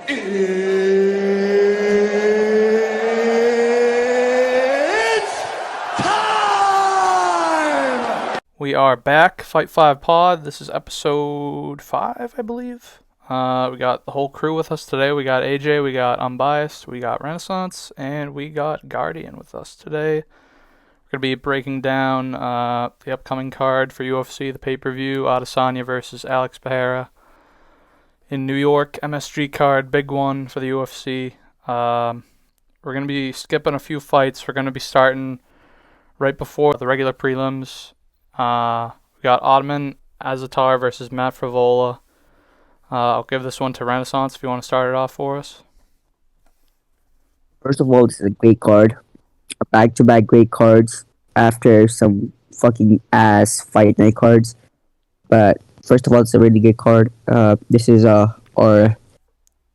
It's time! We are back, Fight 5 Pod. This is episode 5, I believe. We got the whole crew with us today. We got AJ, we got Unbiased, we got Renaissance, and we got Guardian with us today. We're going to be breaking down the upcoming card for UFC, the pay-per-view, Adesanya versus Alex Pereira. In New York, MSG card, big one for the UFC. We're going to be skipping a few fights. We're going to be starting right before the regular prelims. We got Ottoman Azatar versus Matt Frivola. I'll give this one to Renaissance if you want to start it off for us. First of all, this is a great card. Back-to-back great cards after some fucking ass fight night cards. But first of all, it's a really good card. This is our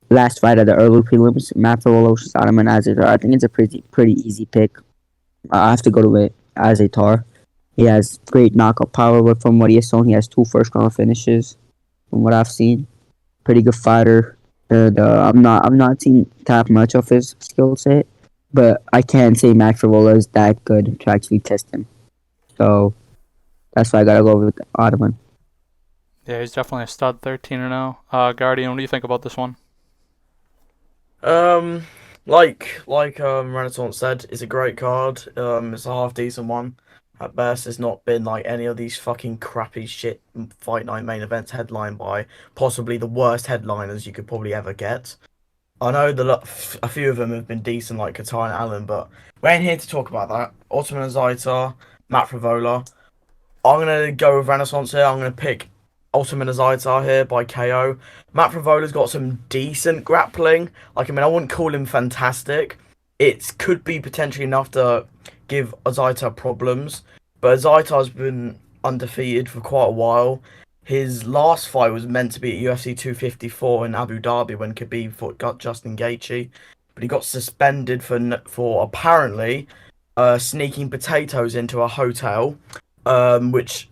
last fight of the early prelims. Matt Frivola versus Ottoman Azatar. I think it's a pretty easy pick. I have to go to it. Azatar. He has great knockout power, but from what he has shown, he has 2 first-round finishes. From what I've seen, pretty good fighter. I'm not seeing that much of his skill set, but I can't say Matt Frivola is that good to actually test him. So that's why I gotta go with Ottoman. Yeah, he's definitely a stud, 13-0. Guardian, what do you think about this one? Like Renaissance said, it's a great card. It's a half decent one. At best, it's not been like any of these fucking crappy shit fight night main events headlined by possibly the worst headliners you could probably ever get. I know a few of them have been decent, like Qatar and Allen, but we ain't here to talk about that. Ottoman Zaita, Matt Frivola. I'm gonna go with Renaissance here. I'm gonna pick Ottoman Zaita here by KO. Matt Frivola's got some decent grappling. I wouldn't call him fantastic. It could be potentially enough to give Zaita problems, but Zaita's been undefeated for quite a while. His last fight was meant to be at UFC 254 in Abu Dhabi when Khabib got Justin Gaethje, but he got suspended for apparently sneaking potatoes into a hotel, which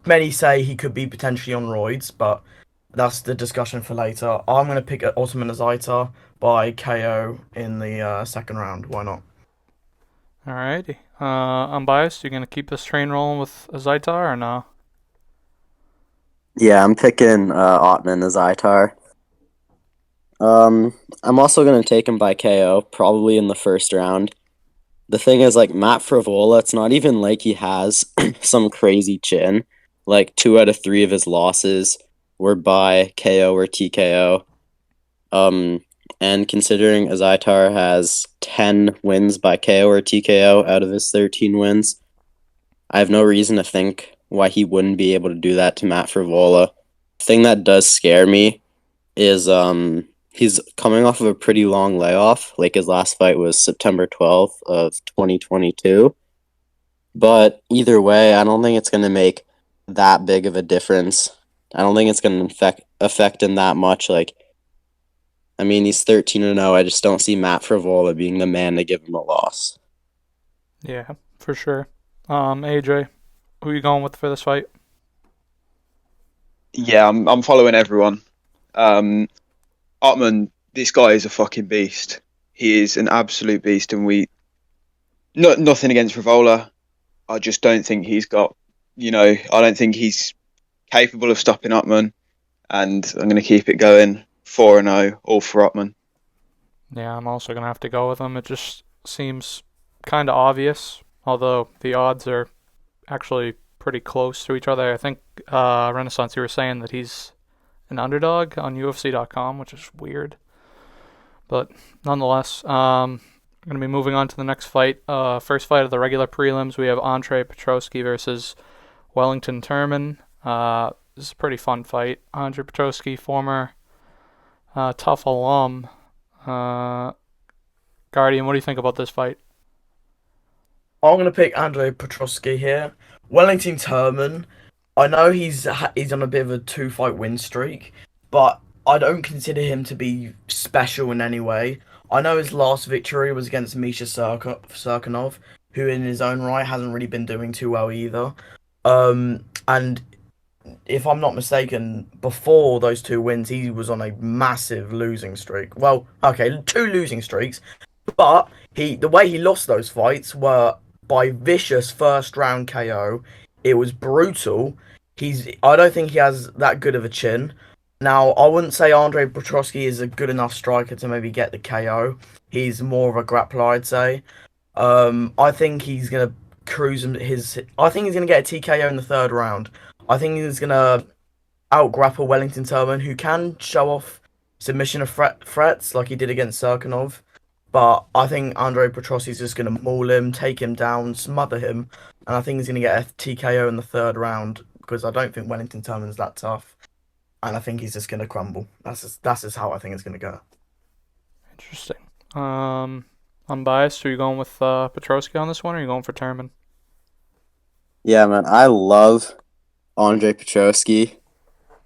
many say he could be potentially on roids, but that's the discussion for later. I'm going to pick Ottoman Zaita by KO in the second round. Why not? Alrighty. Unbiased, you going to keep this train rolling with Zaita or no? Yeah, I'm picking Otman as Itar. I'm also going to take him by KO, probably in the first round. The thing is, like, Matt Frivola, it's not even like he has some crazy chin. Like, 2 out of 3 of his losses were by KO or TKO. And considering Azaitar has 10 wins by KO or TKO out of his 13 wins, I have no reason to think why he wouldn't be able to do that to Matt Frivola. The thing that does scare me is he's coming off of a pretty long layoff. Like, his last fight was September 12th of 2022. But either way, I don't think it's going to make that big of a difference. I don't think it's going to affect him that much. Like, I mean, he's 13-0. I just don't see Matt Frivola being the man to give him a loss. Yeah, for sure. AJ, who are you going with for this fight? Yeah, I'm following everyone. Otman, this guy is a fucking beast. He is an absolute beast, and nothing against Frivola. I just don't think he's got, I don't think he's capable of stopping Otman, and I'm going to keep it going 4-0, all for Otman. Yeah, I'm also going to have to go with him. It just seems kind of obvious, although the odds are actually pretty close to each other. I think, Renaissance, you were saying that he's an underdog on UFC.com, which is weird. But nonetheless, I'm going to be moving on to the next fight. First fight of the regular prelims, we have Andre Petroski versus Wellington Turman. This is a pretty fun fight. Andre Petroski, former tough alum. Guardian, what do you think about this fight? I'm going to pick Andre Petroski here. Wellington Turman, I know he's on a bit of a 2-fight win streak, but I don't consider him to be special in any way. I know his last victory was against Misha Serkinov, who in his own right hasn't really been doing too well either. And if I'm not mistaken, before those 2 wins, he was on a massive losing streak. Well, okay, 2 losing streaks, but the way he lost those fights were by vicious first round KO. It was brutal. I don't think he has that good of a chin. Now, I wouldn't say Andre Petroski is a good enough striker to maybe get the KO. He's more of a grappler, I'd say. I think he's gonna cruise his. I think he's gonna get a TKO in the third round. I think he's gonna out grapple Wellington Turman, who can show off submission of threats like he did against Serkinov. But I think Andre Petrosi's just gonna maul him, take him down, smother him, and I think he's gonna get a TKO in the third round because I don't think Wellington Turman's that tough, and I think he's just gonna crumble. That's just how I think it's gonna go. Interesting. Unbiased. Are you going with Petrosky on this one, or are you going for Terman? Yeah, man, I love Andre Petroski,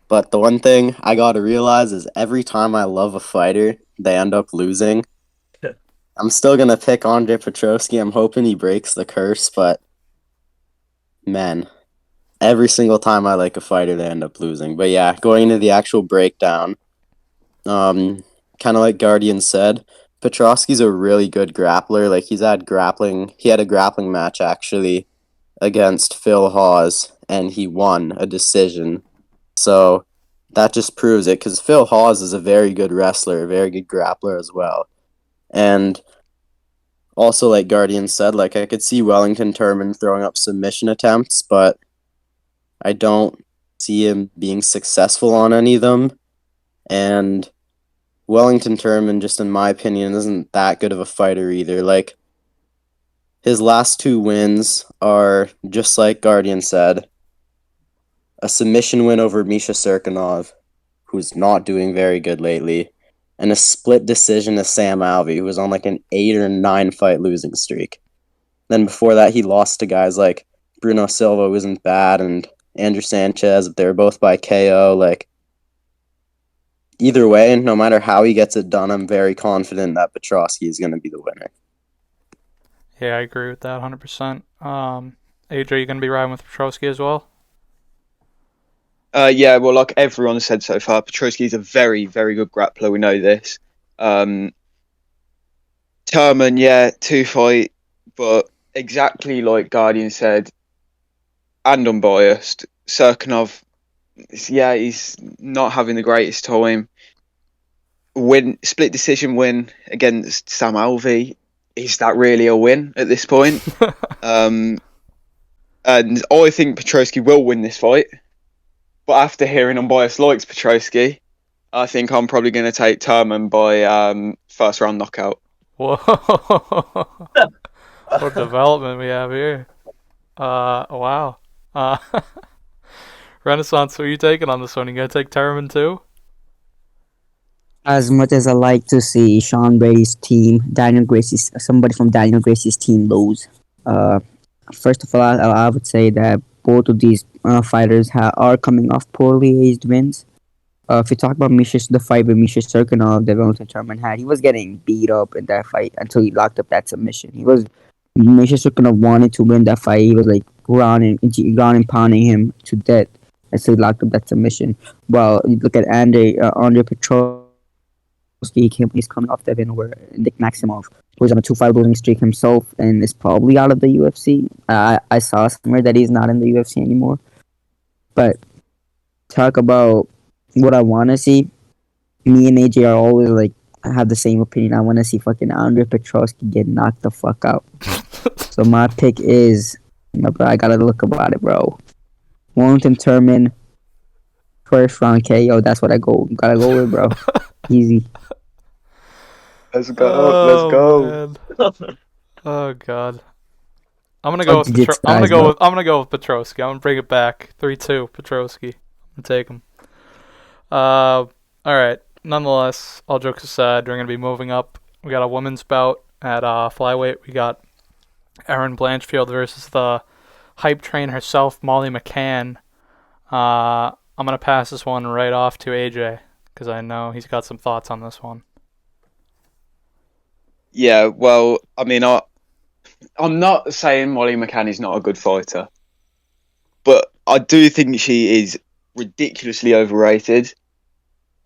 but the one thing I gotta realize is every time I love a fighter, they end up losing. I'm still gonna pick Andre Petroski. I'm hoping he breaks the curse, but man, every single time I like a fighter, they end up losing. But yeah, going into the actual breakdown, kind of like Guardian said, Petroski's a really good grappler. Like he had a grappling match actually against Phil Hawes, and he won a decision. So that just proves it, because Phil Hawes is a very good wrestler, a very good grappler as well. And also, like Guardian said, like I could see Wellington Turman throwing up submission attempts, but I don't see him being successful on any of them. And Wellington Turman, just in my opinion, isn't that good of a fighter either. Like his last 2 wins are, just like Guardian said, a submission win over Misha Serkinov, who's not doing very good lately, and a split decision to Sam Alvey, who was on like an 8 or 9 fight losing streak. Then before that, he lost to guys like Bruno Silva, who isn't bad, and Andrew Sanchez. They were both by KO. Like, either way, no matter how he gets it done, I'm very confident that Petrosky is going to be the winner. Yeah, I agree with that 100%. AJ, you going to be riding with Petrosky as well? Yeah, well, like everyone said so far, Petrosky is a very, very good grappler. We know this. Turman, yeah, 2 fight, but exactly like Guardian said, and unbiased, Serkinov, yeah, he's not having the greatest time. Split decision win against Sam Alvey. Is that really a win at this point? And I think Petrosky will win this fight. But after hearing unbiased likes Petrosky, I think I'm probably going to take Turman by first round knockout. Whoa. What development we have here. Wow. Renaissance, who are you taking on this one? You going to take Terman too? As much as I like to see Sean Brady's team, somebody from Daniel Gracie's team lose. Uh, First of all, I would say that both of these fighters are coming off poorly aged wins. If you talk about the fight with Misha Serkinov that Wellington Turman had, he was getting beat up in that fight until he locked up that submission. Misha Serkinov wanted to win that fight. He was like ground and pounding him to death until he locked up that submission. Well, you look at Andre Petrosky. He's coming off that win over Nick Maximov, who's on a 2-5 losing streak himself and is probably out of the UFC. I saw somewhere that he's not in the UFC anymore. But talk about what I want to see. Me and AJ are always like, I have the same opinion. I want to see fucking Andre Petrosky get knocked the fuck out. So my pick is, bro, I gotta look about it, bro. Wellington Turman, first round KO. That's what I gotta go with, bro. Easy. Let's go. Let's go. Man. Oh god. I'm gonna go with Petrosky. I'm gonna bring it back. 3-2 Petrosky. I'm gonna take him. All right. Nonetheless, all jokes aside, we're gonna be moving up. We got a women's bout at flyweight. We got Erin Blanchfield versus the hype train herself, Molly McCann. I'm gonna pass this one right off to AJ because I know he's got some thoughts on this one. Yeah, well, I mean, I'm not saying Molly McCann is not a good fighter, but I do think she is ridiculously overrated.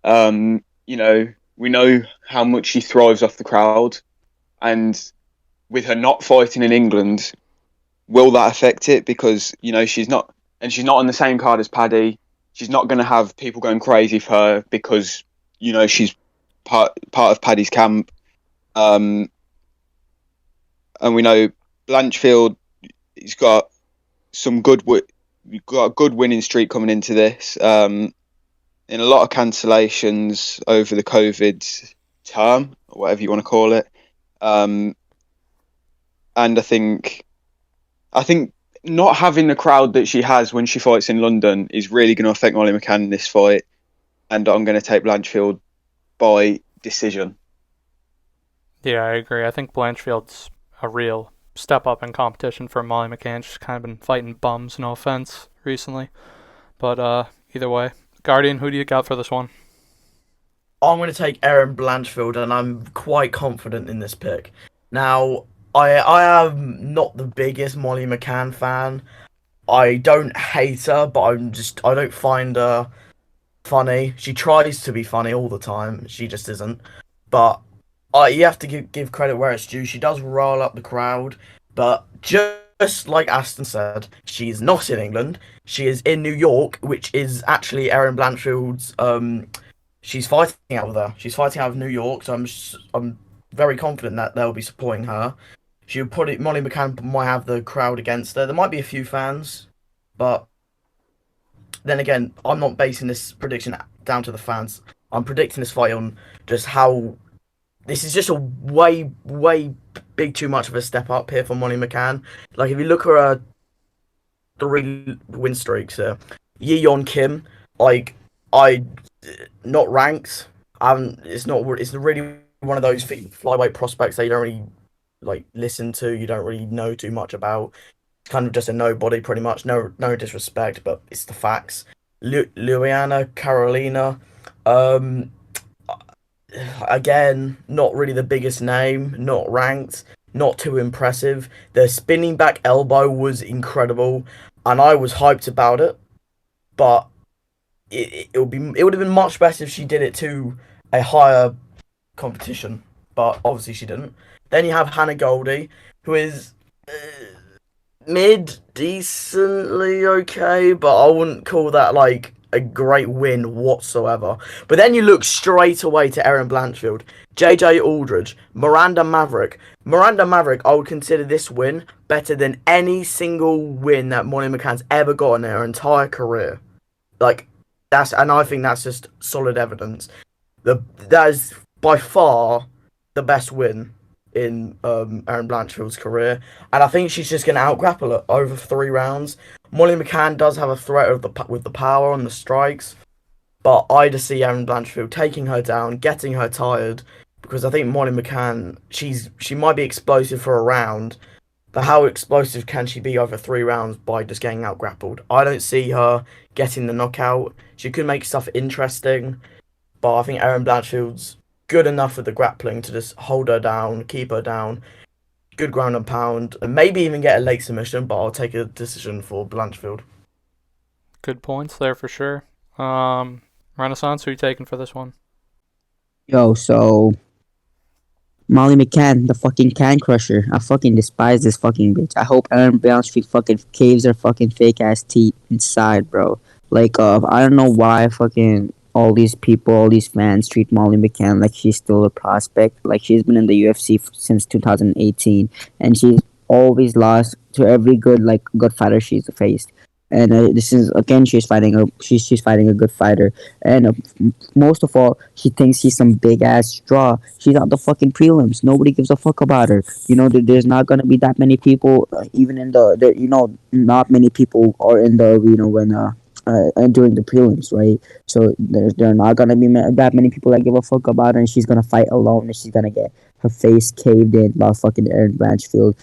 You know, we know how much she thrives off the crowd, and with her not fighting in England, will that affect it? Because she's not on the same card as Paddy. She's not going to have people going crazy for her because she's part of Paddy's camp. And we know Blanchfield. He's got some good. We've got a good winning streak coming into this. In a lot of cancellations over the COVID term, or whatever you want to call it. And I think not having the crowd that she has when she fights in London is really going to affect Molly McCann in this fight. And I'm going to take Blanchfield by decision. Yeah, I agree. I think Blanchfield's a real step up in competition for Molly McCann. She's kind of been fighting bums, no offense, recently. But either way. Guardian, who do you got for this one? I'm going to take Erin Blanchfield, and I'm quite confident in this pick. Now, I am not the biggest Molly McCann fan. I don't hate her, but I don't find her funny. She tries to be funny all the time. She just isn't. But you have to give credit where it's due. She does roll up the crowd, but just like Aston said, she's not in England. She is in New York, which is actually Erin Blanchfield's. She's fighting out of there. She's fighting out of New York, so I'm very confident that they'll be supporting her. She'll put it. Molly McCann might have the crowd against her. There might be a few fans, but then again, I'm not basing this prediction down to the fans. I'm predicting this fight on just how this is just a way big too much of a step up here for Molly McCann. Like if you look at her 3 win streaks here, Yeon Kim, like I not ranked. It's not. It's really one of those flyweight prospects that you don't really like listen to. You don't really know too much about. It's kind of just a nobody, pretty much. No disrespect, but it's the facts. Luana Carolina, again, not really the biggest name. Not ranked. Not too impressive. The spinning back elbow was incredible, and I was hyped about it. But it would have been much better if she did it to a higher competition, but obviously she didn't. Then you have Hannah Goldie, who is mid decently okay, but I wouldn't call that like a great win whatsoever. But then you look straight away to Erin Blanchfield, JJ Aldridge, Miranda Maverick. Miranda Maverick, I would consider this win better than any single win that Molly McCann's ever got in her entire career. Like, and I think that's just solid evidence. That is by far the best win in Erin Blanchfield's career, and I think she's just going to out-grapple her over 3 rounds. Molly McCann does have a threat with the power and the strikes, but I just see Erin Blanchfield taking her down, getting her tired, because I think Molly McCann, she might be explosive for a round, but how explosive can she be over 3 rounds by just getting out-grappled? I don't see her getting the knockout. She could make stuff interesting, but I think Erin Blanchfield's good enough with the grappling to just hold her down, keep her down, good ground and pound, and maybe even get a late submission, but I'll take a decision for Blanchfield. Good points there for sure. Renaissance, who are you taking for this one? Yo, so Molly McCann, the fucking can crusher. I fucking despise this fucking bitch. I hope Aaron Brownstreet fucking caves her fucking fake ass teeth inside, bro. Like, I don't know why fucking all these people, all these fans treat Molly McCann like she's still a prospect. Like, she's been in the UFC since 2018, and she's always lost to every good fighter she's faced. And this is again, she's fighting a good fighter, and most of all, she thinks she's some big ass draw. She's on the fucking prelims. Nobody gives a fuck about her. There's not gonna be that many people, even in not many people are in the arena when during the prelims, right? So there are not gonna be that many people that give a fuck about her, and she's gonna fight alone, and she's gonna get her face caved in while fucking Erin Blanchfield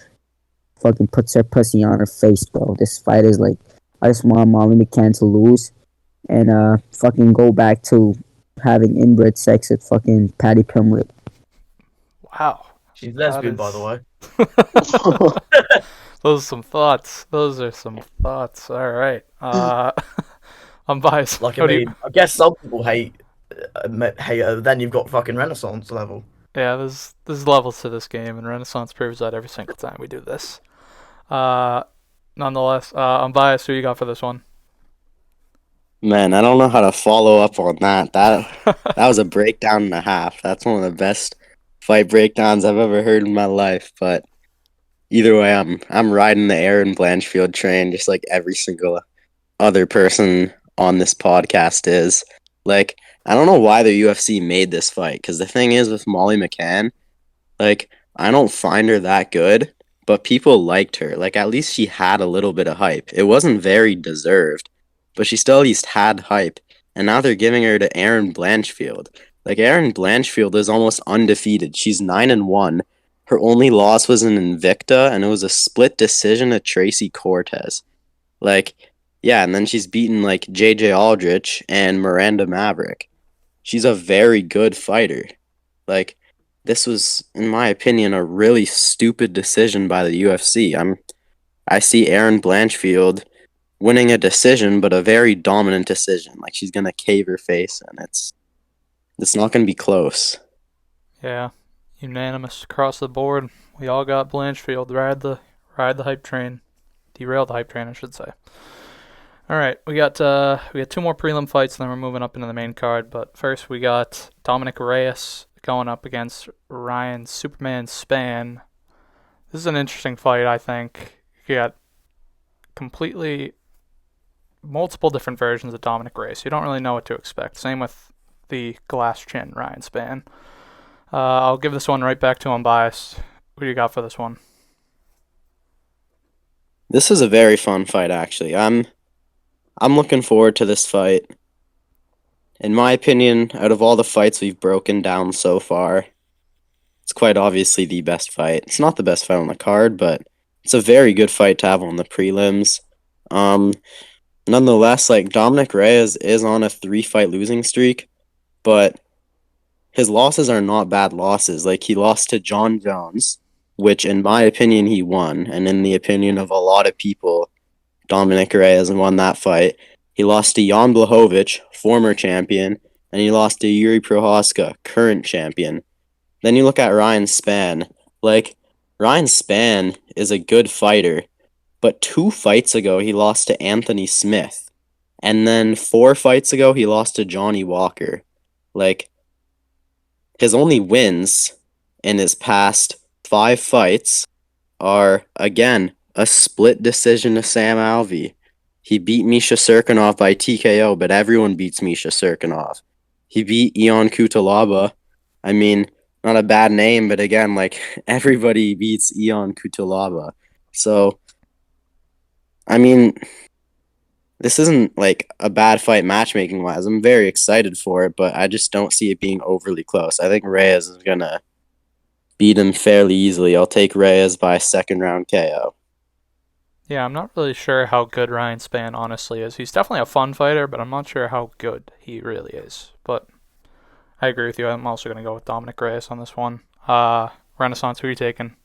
fucking puts her pussy on her face, bro. This fight is like, I just want Molly McCann to lose and fucking go back to having inbred sex with fucking Patty Pimlet. Wow. She's lesbian, by the way. Those are some thoughts. Those are some thoughts. All right. I'm biased. Like, I What do you? mean, I guess some people hate her. Then you've got fucking Renaissance level. Yeah, there's levels to this game, and Renaissance proves that every single time we do this. Uh, Nonetheless, I'm biased. Who you got for this one? Man, I don't know how to follow up on that. That was a breakdown and a half. That's one of the best fight breakdowns I've ever heard in my life. But either way, I'm riding the Aaron Blanchfield train, just like every single other person on this podcast is. Like, I don't know why the UFC made this fight, because the thing is with Molly McCann, like, I don't find her that good, but people liked her. Like, at least she had a little bit of hype. It wasn't very deserved, but she still at least had hype. And now they're giving her to Aaron Blanchfield. Like, Aaron Blanchfield is almost undefeated. She's 9-1. Her only loss was an Invicta, and it was a split decision to Tracy Cortez. Like, yeah, and then she's beaten like JJ Aldrich and Miranda Maverick. She's a very good fighter. Like, this was, in my opinion, a really stupid decision by the UFC. I see Aaron Blanchfield winning a decision, but a very dominant decision. Like, she's gonna cave her face, and it's not gonna be close. Yeah, unanimous across the board. We all got Blanchfield. Ride the hype train. Derail the hype train, I should say. All right, we got two more prelim fights, and then we're moving up into the main card. But first, we got Dominic Reyes going up against Ryan Superman Spann. This is an interesting fight, I think. You got completely multiple different versions of Dominic Reyes. You don't really know what to expect. Same with the glass chin Ryan Spann. I'll give this one right back to unbiased. What do you got for this one? This is a very fun fight, actually. I'm looking forward to this fight. In my opinion, out of all the fights we've broken down so far, it's quite obviously the best fight. It's not the best fight on the card, but it's a very good fight to have on the prelims. Nonetheless, like, Dominic Reyes is on a 3-fight losing streak, but his losses are not bad losses. Like, he lost to John Jones, which in my opinion he won, and in the opinion of a lot of people, Dominic Reyes won that fight. He lost to Jan Blachowicz, former champion, and he lost to Yuri Prohaska, current champion. Then you look at Ryan Spann. Like, Ryan Spann is a good fighter, but 2 fights ago he lost to Anthony Smith. And then 4 fights ago he lost to Johnny Walker. Like, his only wins in his past 5 fights are, again, a split decision to Sam Alvey. He beat Misha Serkinov by TKO, but everyone beats Misha Serkinov. He beat Ion Kutalaba. I mean, not a bad name, but again, like, everybody beats Ion Kutalaba. So, I mean, this isn't like a bad fight matchmaking wise. I'm very excited for it, but I just don't see it being overly close. I think Reyes is gonna beat him fairly easily. I'll take Reyes by 2nd round KO. Yeah, I'm not really sure how good Ryan Spann honestly is. He's definitely a fun fighter, but I'm not sure how good he really is. But I agree with you. I'm also going to go with Dominic Reyes on this one. Renaissance, who are you taking?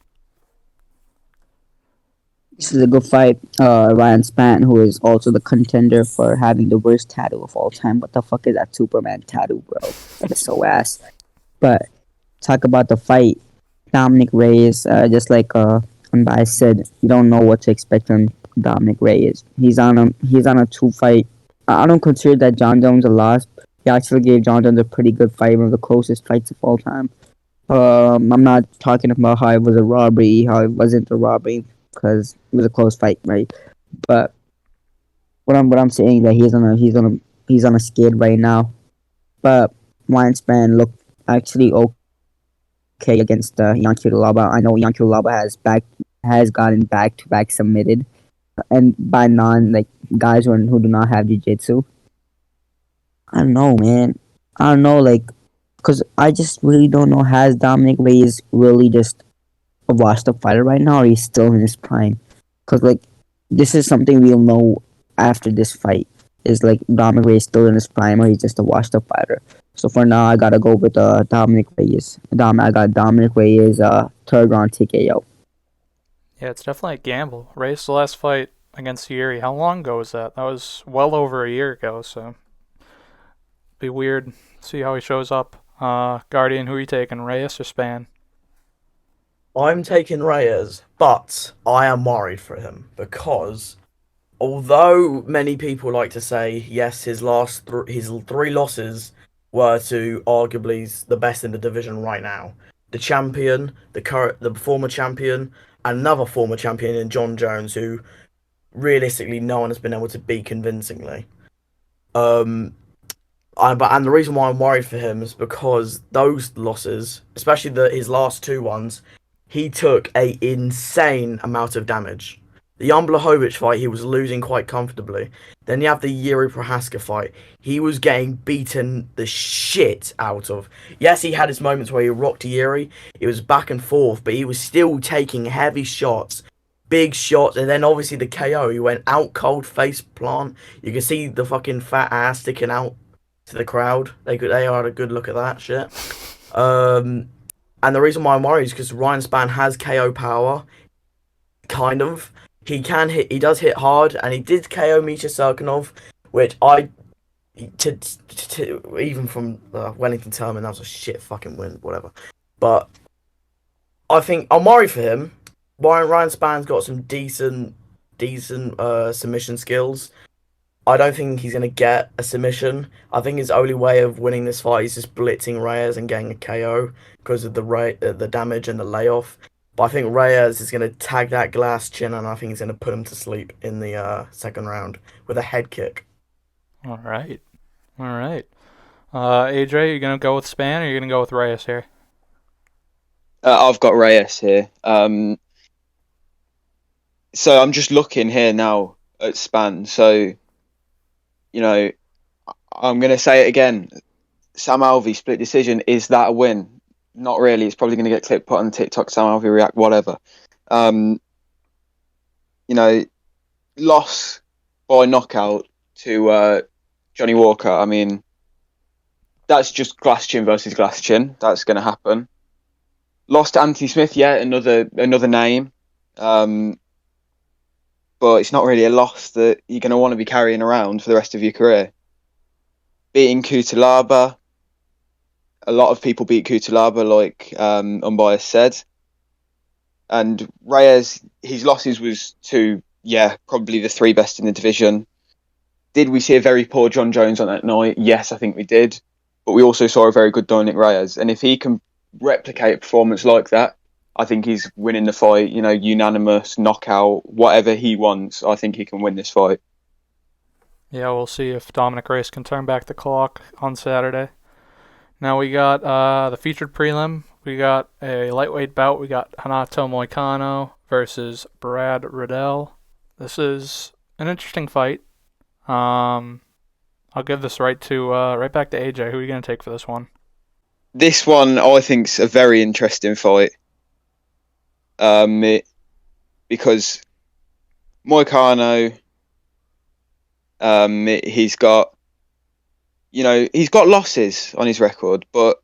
This is a good fight. Ryan Spann, who is also the contender for having the worst tattoo of all time. What the fuck is that Superman tattoo, bro? That is so ass. But talk about the fight. Dominic Reyes, just like Unbiased said, you don't know what to expect from Dominic Reyes. He's on a 2-fight. I don't consider that John Jones a loss. He actually gave John Jones a pretty good fight, one of the closest fights of all time. I'm not talking about how it was a robbery, how it wasn't a robbery, because it was a close fight, right? But what I'm saying is that he's on a skid right now. But Ryan Spann looked actually okay against Ion Cutelaba. I know Ion Cutelaba has gotten back-to-back submitted, and by guys who do not have jiu-jitsu. I don't know, man. I don't know, like, because I just really don't know. Has Dominic Reyes really just a washed-up fighter right now, or he's still in his prime? Because, like, this is something we'll know after this fight. Is, like, Dominic Reyes still in his prime, or he's just a washed-up fighter? So for now, I gotta go with Dominic Reyes. I got Dominic Reyes, 3rd round TKO. Yeah, it's definitely a gamble. Reyes' last fight against Yuri, how long ago was that? That was well over a year ago, so be weird. See how he shows up. Guardian, who are you taking, Reyes or Span? I'm taking Reyes, but I am worried for him because although many people like to say yes, his three losses were to arguably the best in the division right now, the champion, the former champion, and another former champion in John Jones, who realistically no one has been able to beat convincingly. Um, and the reason why I'm worried for him is because those losses, especially his last two ones, he took a insane amount of damage. The Jan Blachowicz fight, he was losing quite comfortably. Then you have the Yuri Prohaska fight. He was getting beaten the shit out of. Yes, he had his moments where he rocked Yuri. It was back and forth, but he was still taking heavy shots, big shots, and then obviously the KO. He went out cold, face plant. You can see the fucking fat ass sticking out to the crowd. They had a good look at that shit. And the reason why I'm worried is because Ryan Spann has KO power, kind of. He can hit. He does hit hard, and he did KO Misha Serkinov, which even from Wellington Terman, that was a shit fucking win, whatever. But I think I'm worried for him. Ryan Spann's got some decent submission skills. I don't think he's going to get a submission. I think his only way of winning this fight is just blitzing Reyes and getting a KO because of the damage and the layoff. But I think Reyes is going to tag that glass chin, and I think he's going to put him to sleep in the second round with a head kick. All right. AJ, you gonna go with Span or you gonna go with Reyes here? I've got Reyes here. So I'm just looking here now at Span. So, I'm going to say it again. Sam Alvey split decision. Is that a win? Not really. It's probably going to get clip put on TikTok. Sam Alvey react, whatever. Loss by knockout to Johnny Walker. I mean, that's just glass chin versus glass chin. That's going to happen. Lost to Anthony Smith. Yeah, another name. But it's not really a loss that you're going to want to be carrying around for the rest of your career. Beating Kutalaba. A lot of people beat Kutalaba, like Unbiased said. And Reyes, his losses was to, probably the three best in the division. Did we see a very poor John Jones on that night? Yes, I think we did. But we also saw a very good Dominic Reyes. And if he can replicate a performance like that, I think he's winning the fight, unanimous, knockout, whatever he wants. I think he can win this fight. Yeah, we'll see if Dominic Reyes can turn back the clock on Saturday. Now we got the featured prelim. We got a lightweight bout. We got Hanato Moicano versus Brad Riddell. This is an interesting fight. I'll give this right back to AJ. Who are you gonna take for this one? This one I think's a very interesting fight. Because Moicano, he's got losses on his record, but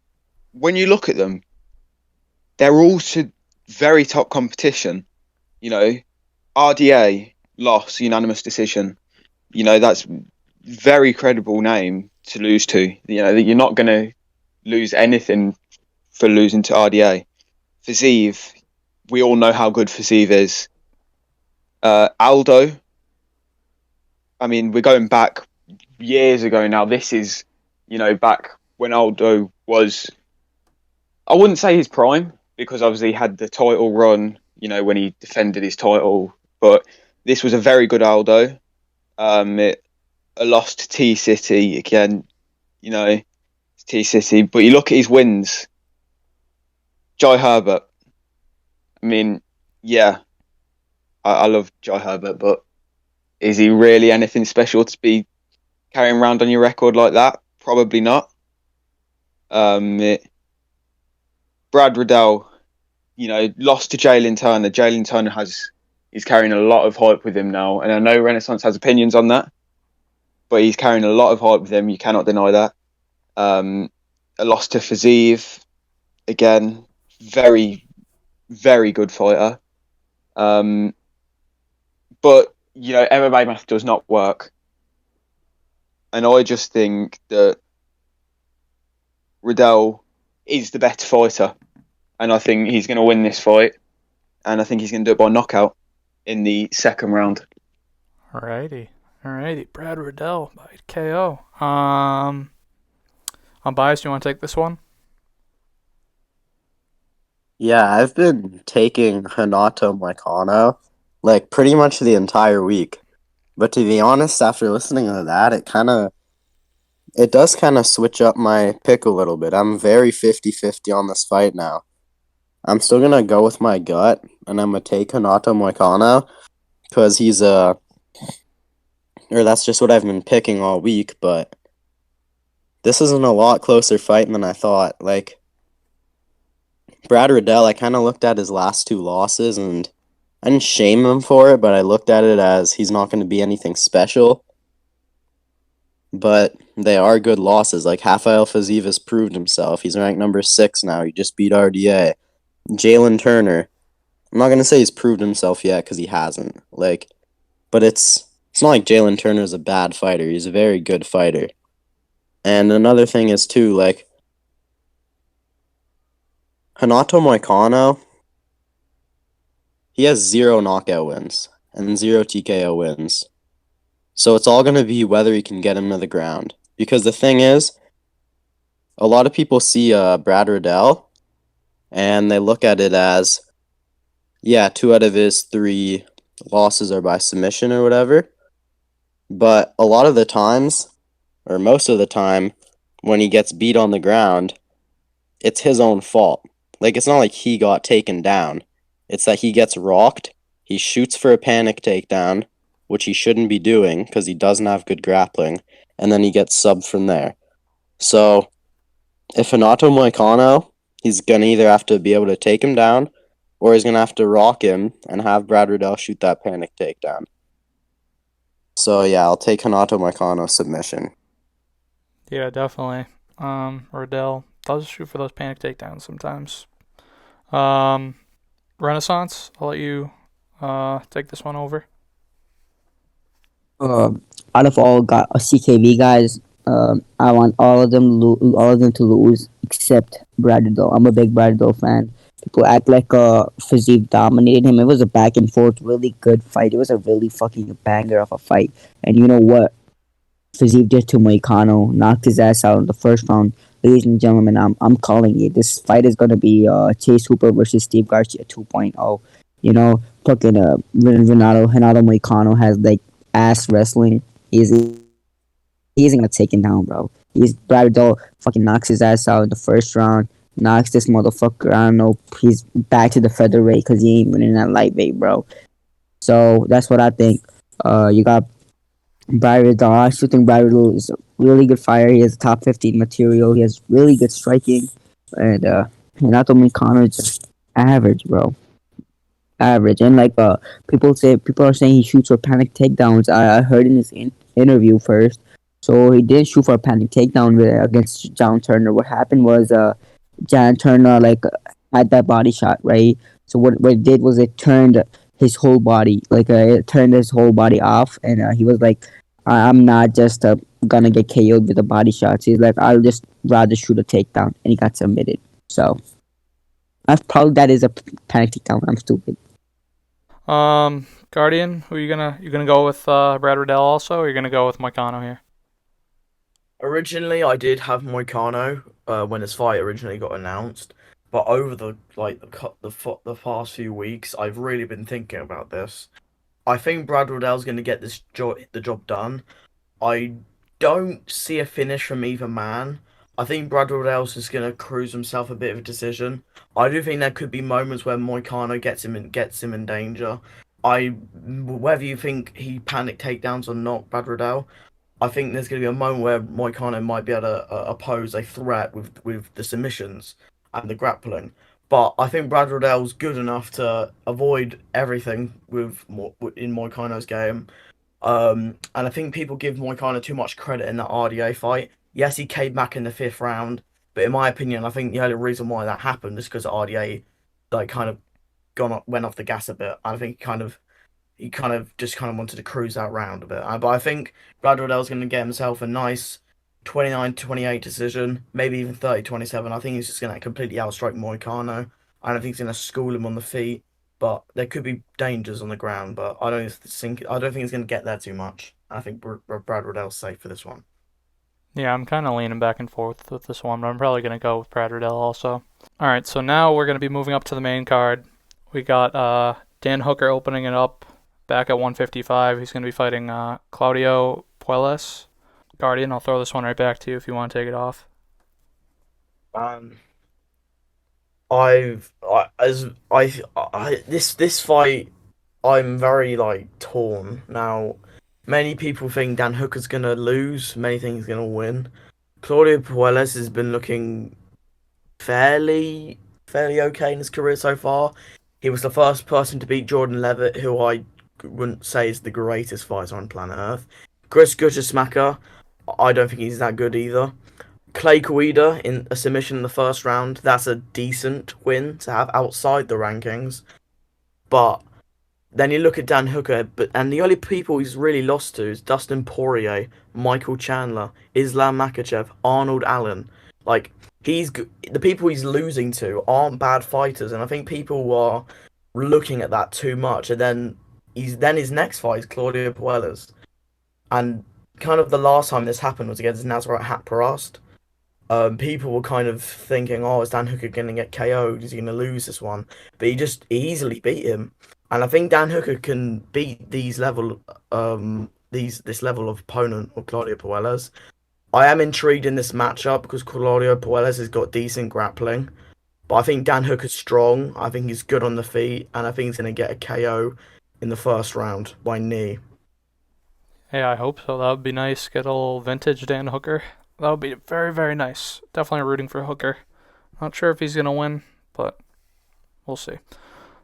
when you look at them, they're all to very top competition. RDA loss, unanimous decision. That's very credible name to lose to. That you're not going to lose anything for losing to RDA. Fiziev, we all know how good Fiziev is. Aldo, I mean, we're going back years ago now. This is, back when Aldo was, I wouldn't say his prime, because obviously he had the title run, when he defended his title. But this was a very good Aldo. A loss to T-City, again, T-City. But you look at his wins. Jai Herbert. I mean, yeah, I love Jai Herbert, but is he really anything special to be carrying around on your record like that? Probably not. Brad Riddell, lost to Jalen Turner. Jalen Turner he's carrying a lot of hype with him now, and I know Renaissance has opinions on that, but he's carrying a lot of hype with him. You cannot deny that. A loss to Fiziev, again, very, very good fighter. Um, but MMA math does not work, and I just think that Riddell is the better fighter, and I think he's going to win this fight, and I think he's going to do it by knockout in the second round. Alrighty. Alrighty. Brad Riddell by KO. I'm biased. You want to take this one? Yeah, I've been taking Hanato Moicano like pretty much the entire week. But to be honest, after listening to that, it does kind of switch up my pick a little bit. I'm very 50-50 on this fight now. I'm still going to go with my gut, and I'm going to take Hanato Moicano because or that's just what I've been picking all week, but this isn't a lot closer fight than I thought. Like, Brad Riddell, I kind of looked at his last two losses, and I didn't shame him for it, but I looked at it as he's not going to be anything special. But they are good losses. Like, Rafael Fiziev has proved himself. He's ranked number 6 now. He just beat RDA. Jalen Turner, I'm not going to say he's proved himself yet because he hasn't. But it's not like Jalen Turner is a bad fighter. He's a very good fighter. And another thing is, too, like, Hanato Moicano, he has 0 knockout wins and 0 TKO wins. So it's all going to be whether he can get him to the ground. Because the thing is, a lot of people see Brad Riddell, and they look at it as, yeah, 2 out of his 3 losses are by submission or whatever. But a lot of the times, or most of the time, when he gets beat on the ground, it's his own fault. Like, it's not like he got taken down. It's that he gets rocked, he shoots for a panic takedown, which he shouldn't be doing because he doesn't have good grappling, and then he gets subbed from there. So, if Hanato Moicano, he's going to either have to be able to take him down, or he's going to have to rock him and have Brad Riddell shoot that panic takedown. So, yeah, I'll take Hanato Moicano submission. Yeah, definitely. Riddell does shoot for those panic takedowns sometimes. Renaissance, I'll let you take this one over. Uh, Out of all CKV guys, I want all of them to lose except Braddock. I'm a big Braddock fan. People act like Physique dominated him. It was a back and forth, really good fight. It was a really fucking banger of a fight. And you know what? Physique did to Moicano, knocked his ass out in the first round. Ladies and gentlemen, I'm calling it. This fight is gonna be Chase Hooper versus Steve Garcia 2.0. You know, fucking Renato Moicano has like ass wrestling. He isn't gonna take him down, bro. He's Brad Riddell fucking knocks his ass out in the first round. Knocks this motherfucker. I don't know. He's back to the featherweight because he ain't winning that lightweight, bro. So that's what I think. You got Brad Riddell. I still think Brad Riddell is a really good fighter. He has top 15 material. He has really good striking, and Renato Moicano is just average, bro. Average. And like people are saying he shoots for panic takedowns. I heard in his interview first, so he did shoot for a panic takedown against John Turner. What happened was John Turner had that body shot, right? So what it did was it turned his whole body, it turned his whole body off, and he was like, I'm not just gonna get KO'd with the body shots. He's like, I'll just rather shoot a takedown, and he got submitted. So I've probably that is a panic takedown. I'm stupid. Guardian, who you gonna go with Brad Riddell also, or you gonna go with Moicano here? Originally, I did have Moicano when his fight originally got announced, but over the past few weeks, I've really been thinking about this. I think Brad Riddell's going to get the job done. I don't see a finish from either man. I think Brad Riddell's just going to cruise himself a bit of a decision. I do think there could be moments where Moicano gets him in danger. Whether you think he panic takedowns or not, Brad Riddell, I think there's going to be a moment where Moicano might be able to oppose a threat with the submissions and the grappling. But I think Brad Riddell's good enough to avoid everything in Moicano's game. And I think people give Moicano too much credit in that RDA fight. Yes, he came back in the 5th round, but in my opinion, I think the only reason why that happened is because RDA, like, kind of went off the gas a bit. I think he kind of just kind of wanted to cruise that round a bit. But I think Brad Riddell's going to get himself a nice 29-28 decision, maybe even 30-27. I think he's just going to completely outstrike Moicano. I don't think he's going to school him on the feet, but there could be dangers on the ground. But I don't think he's going to get there too much. I think Brad Riddell's safe for this one. Yeah, I'm kind of leaning back and forth with this one, but I'm probably going to go with Brad Riddell also. All right, so now we're going to be moving up to the main card. We got Dan Hooker opening it up back at 155. He's going to be fighting Claudio Puelles. Guardian, I'll throw this one right back to you if you want to take it off. This fight, I'm very like torn now. Many people think Dan Hooker's gonna lose. Many think he's gonna win. Claudio Puelles has been looking fairly okay in his career so far. He was the first person to beat Jordan Levitt, who I wouldn't say is the greatest fighter on planet Earth. Chris Guttersmacher, I don't think he's that good either. Clay Guida in a submission in the first round. That's a decent win to have outside the rankings. But then you look at Dan Hooker, and the only people he's really lost to is Dustin Poirier, Michael Chandler, Islam Makhachev, Arnold Allen. Like the people he's losing to aren't bad fighters, and I think people are looking at that too much. And then his next fight is Claudio Puelles, and kind of the last time this happened was against Nasrat Haqparast. People were kind of thinking, "Oh, is Dan Hooker going to get KO'd? Is he going to lose this one?" But he easily beat him, and I think Dan Hooker can beat this level of opponent or Claudio Puelles. I am intrigued in this matchup because Claudio Puelles has got decent grappling, but I think Dan Hooker's strong. I think he's good on the feet, and I think he's going to get a KO in the first round by knee. Yeah, I hope so. That would be nice. Get a little vintage Dan Hooker. That would be very, very nice. Definitely rooting for Hooker. Not sure if he's going to win, but we'll see.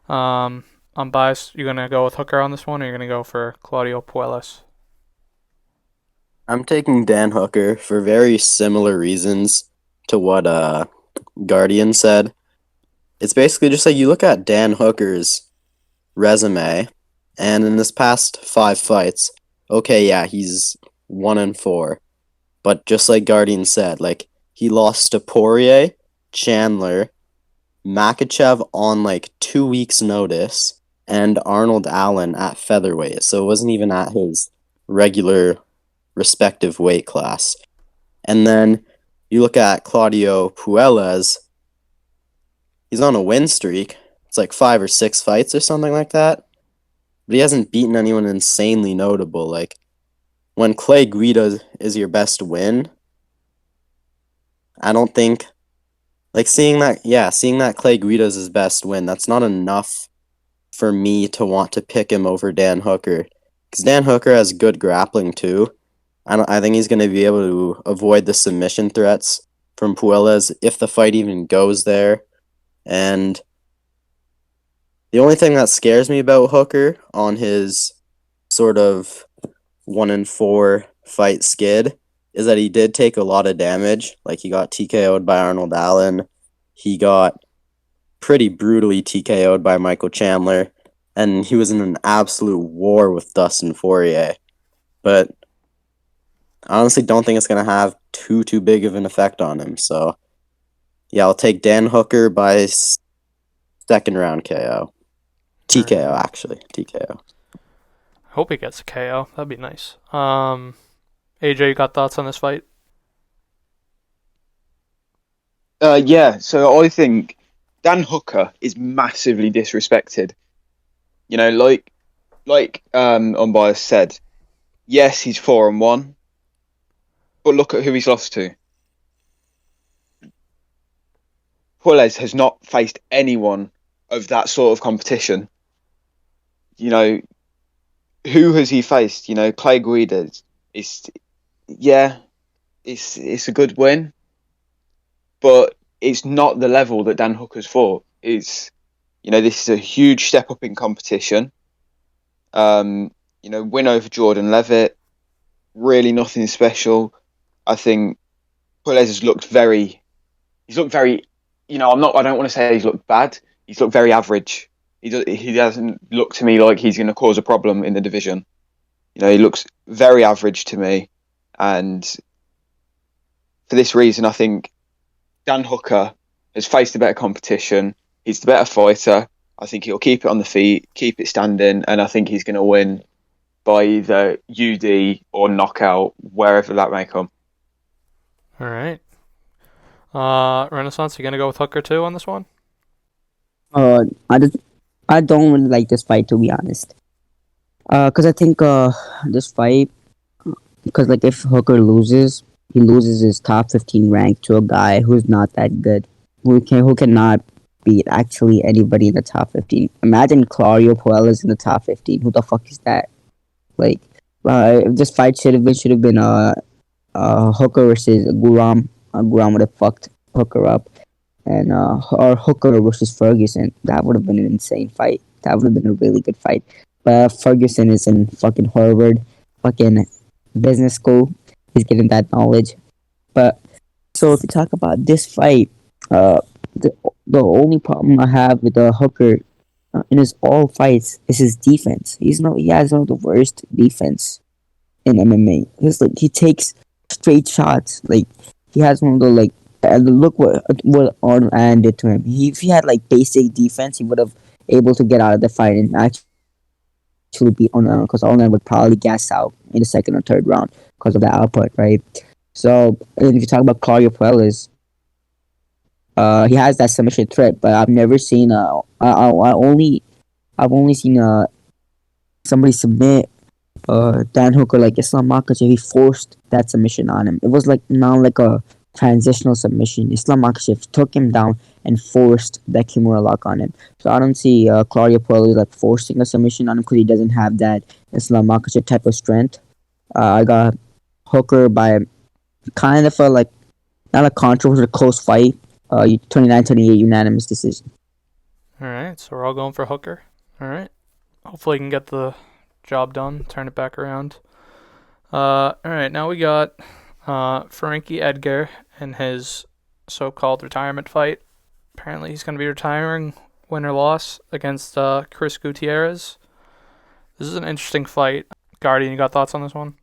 I'm biased. You going to go with Hooker on this one, or you going to go for Claudio Puelles? I'm taking Dan Hooker for very similar reasons to what Guardian said. It's basically just like you look at Dan Hooker's resume, and in his past 5 fights, okay, yeah, he's 1-4. But just like Guardian said, like he lost to Poirier, Chandler, Makhachev on like 2 weeks' notice, and Arnold Allen at featherweight. So it wasn't even at his regular respective weight class. And then you look at Claudio Puelles, he's on a win streak. It's like 5 or 6 fights or something like that. But he hasn't beaten anyone insanely notable. Like when Clay Guida is your best win, I don't think seeing that Clay Guida is his best win, that's not enough for me to want to pick him over Dan Hooker. Because Dan Hooker has good grappling too. I think he's going to be able to avoid the submission threats from Puelles if the fight even goes there. And the only thing that scares me about Hooker on his sort of 1-4 fight skid is that he did take a lot of damage. Like he got TKO'd by Arnold Allen. He got pretty brutally TKO'd by Michael Chandler. And he was in an absolute war with Dustin Poirier. But I honestly don't think it's going to have too big of an effect on him. So, yeah, I'll take Dan Hooker by second round KO. TKO, actually. TKO. I hope he gets a KO. That'd be nice. AJ, you got thoughts on this fight? Yeah, so I think Dan Hooker is massively disrespected. You know, like Unbiased said, yes, he's 4-1, but look at who he's lost to. Puelles has not faced anyone of that sort of competition. You know, who has he faced? You know, Clay Guida is it's a good win, but it's not the level that Dan Hooker's fought. This is a huge step up in competition. Win over Jordan Levitt, really nothing special. I think Puelles has looked very, I don't want to say he's looked bad. He's looked very average. He doesn't look to me like he's going to cause a problem in the division. He looks very average to me, and for this reason, I think Dan Hooker has faced a better competition. He's the better fighter. I think he'll keep it on the feet, keep it standing, and I think he's going to win by either UD or knockout, wherever that may come. All right. Renaissance, you gonna go with Hooker too on this one? I don't really like this fight, to be honest. Cause I think this fight, because like if Hooker loses, he loses his top 15 rank to a guy who's not that good, who cannot beat actually anybody in the top 15. Imagine Claudio Puella's in the top 15. Who the fuck is that? Like, this fight should have been Hooker versus Guram. Guram would have fucked Hooker up, and or Hooker versus Ferguson. That would have been an insane fight. That would have been a really good fight. But Ferguson is in fucking Harvard, fucking business school. He's getting that knowledge. But so if you talk about this fight, the only problem I have with Hooker in his all fights is his defense. He has one of the worst defense in MMA. He takes straight shots. Like he has one of the like. Look what Arnold did to him. If he had like basic defense, he would have able to get out of the fight and actually beat Arnold, because Arnold would probably gas out in the second or third round because of the output, right? So, and if you talk about Claudio Puelles, he has that submission threat, but I've never seen I've only seen somebody submit Dan Hooker like Islam Makhachev. He forced that submission on him. It was like not like a transitional submission. Islam Makhachev took him down and forced that Kimura lock on him. So I don't see Claudio Puelles like forcing a submission on him because he doesn't have that Islam Makhachev type of strength. I got Hooker by kind of a like not a controversial close fight. 29-28 unanimous decision. All right, so we're all going for Hooker. All right. Hopefully, he can get the job done, turn it back around. All right, now we got Frankie Edgar in his so-called retirement fight. Apparently, he's going to be retiring, win or loss, against Chris Gutierrez. This is an interesting fight. Guardian, you got thoughts on this one?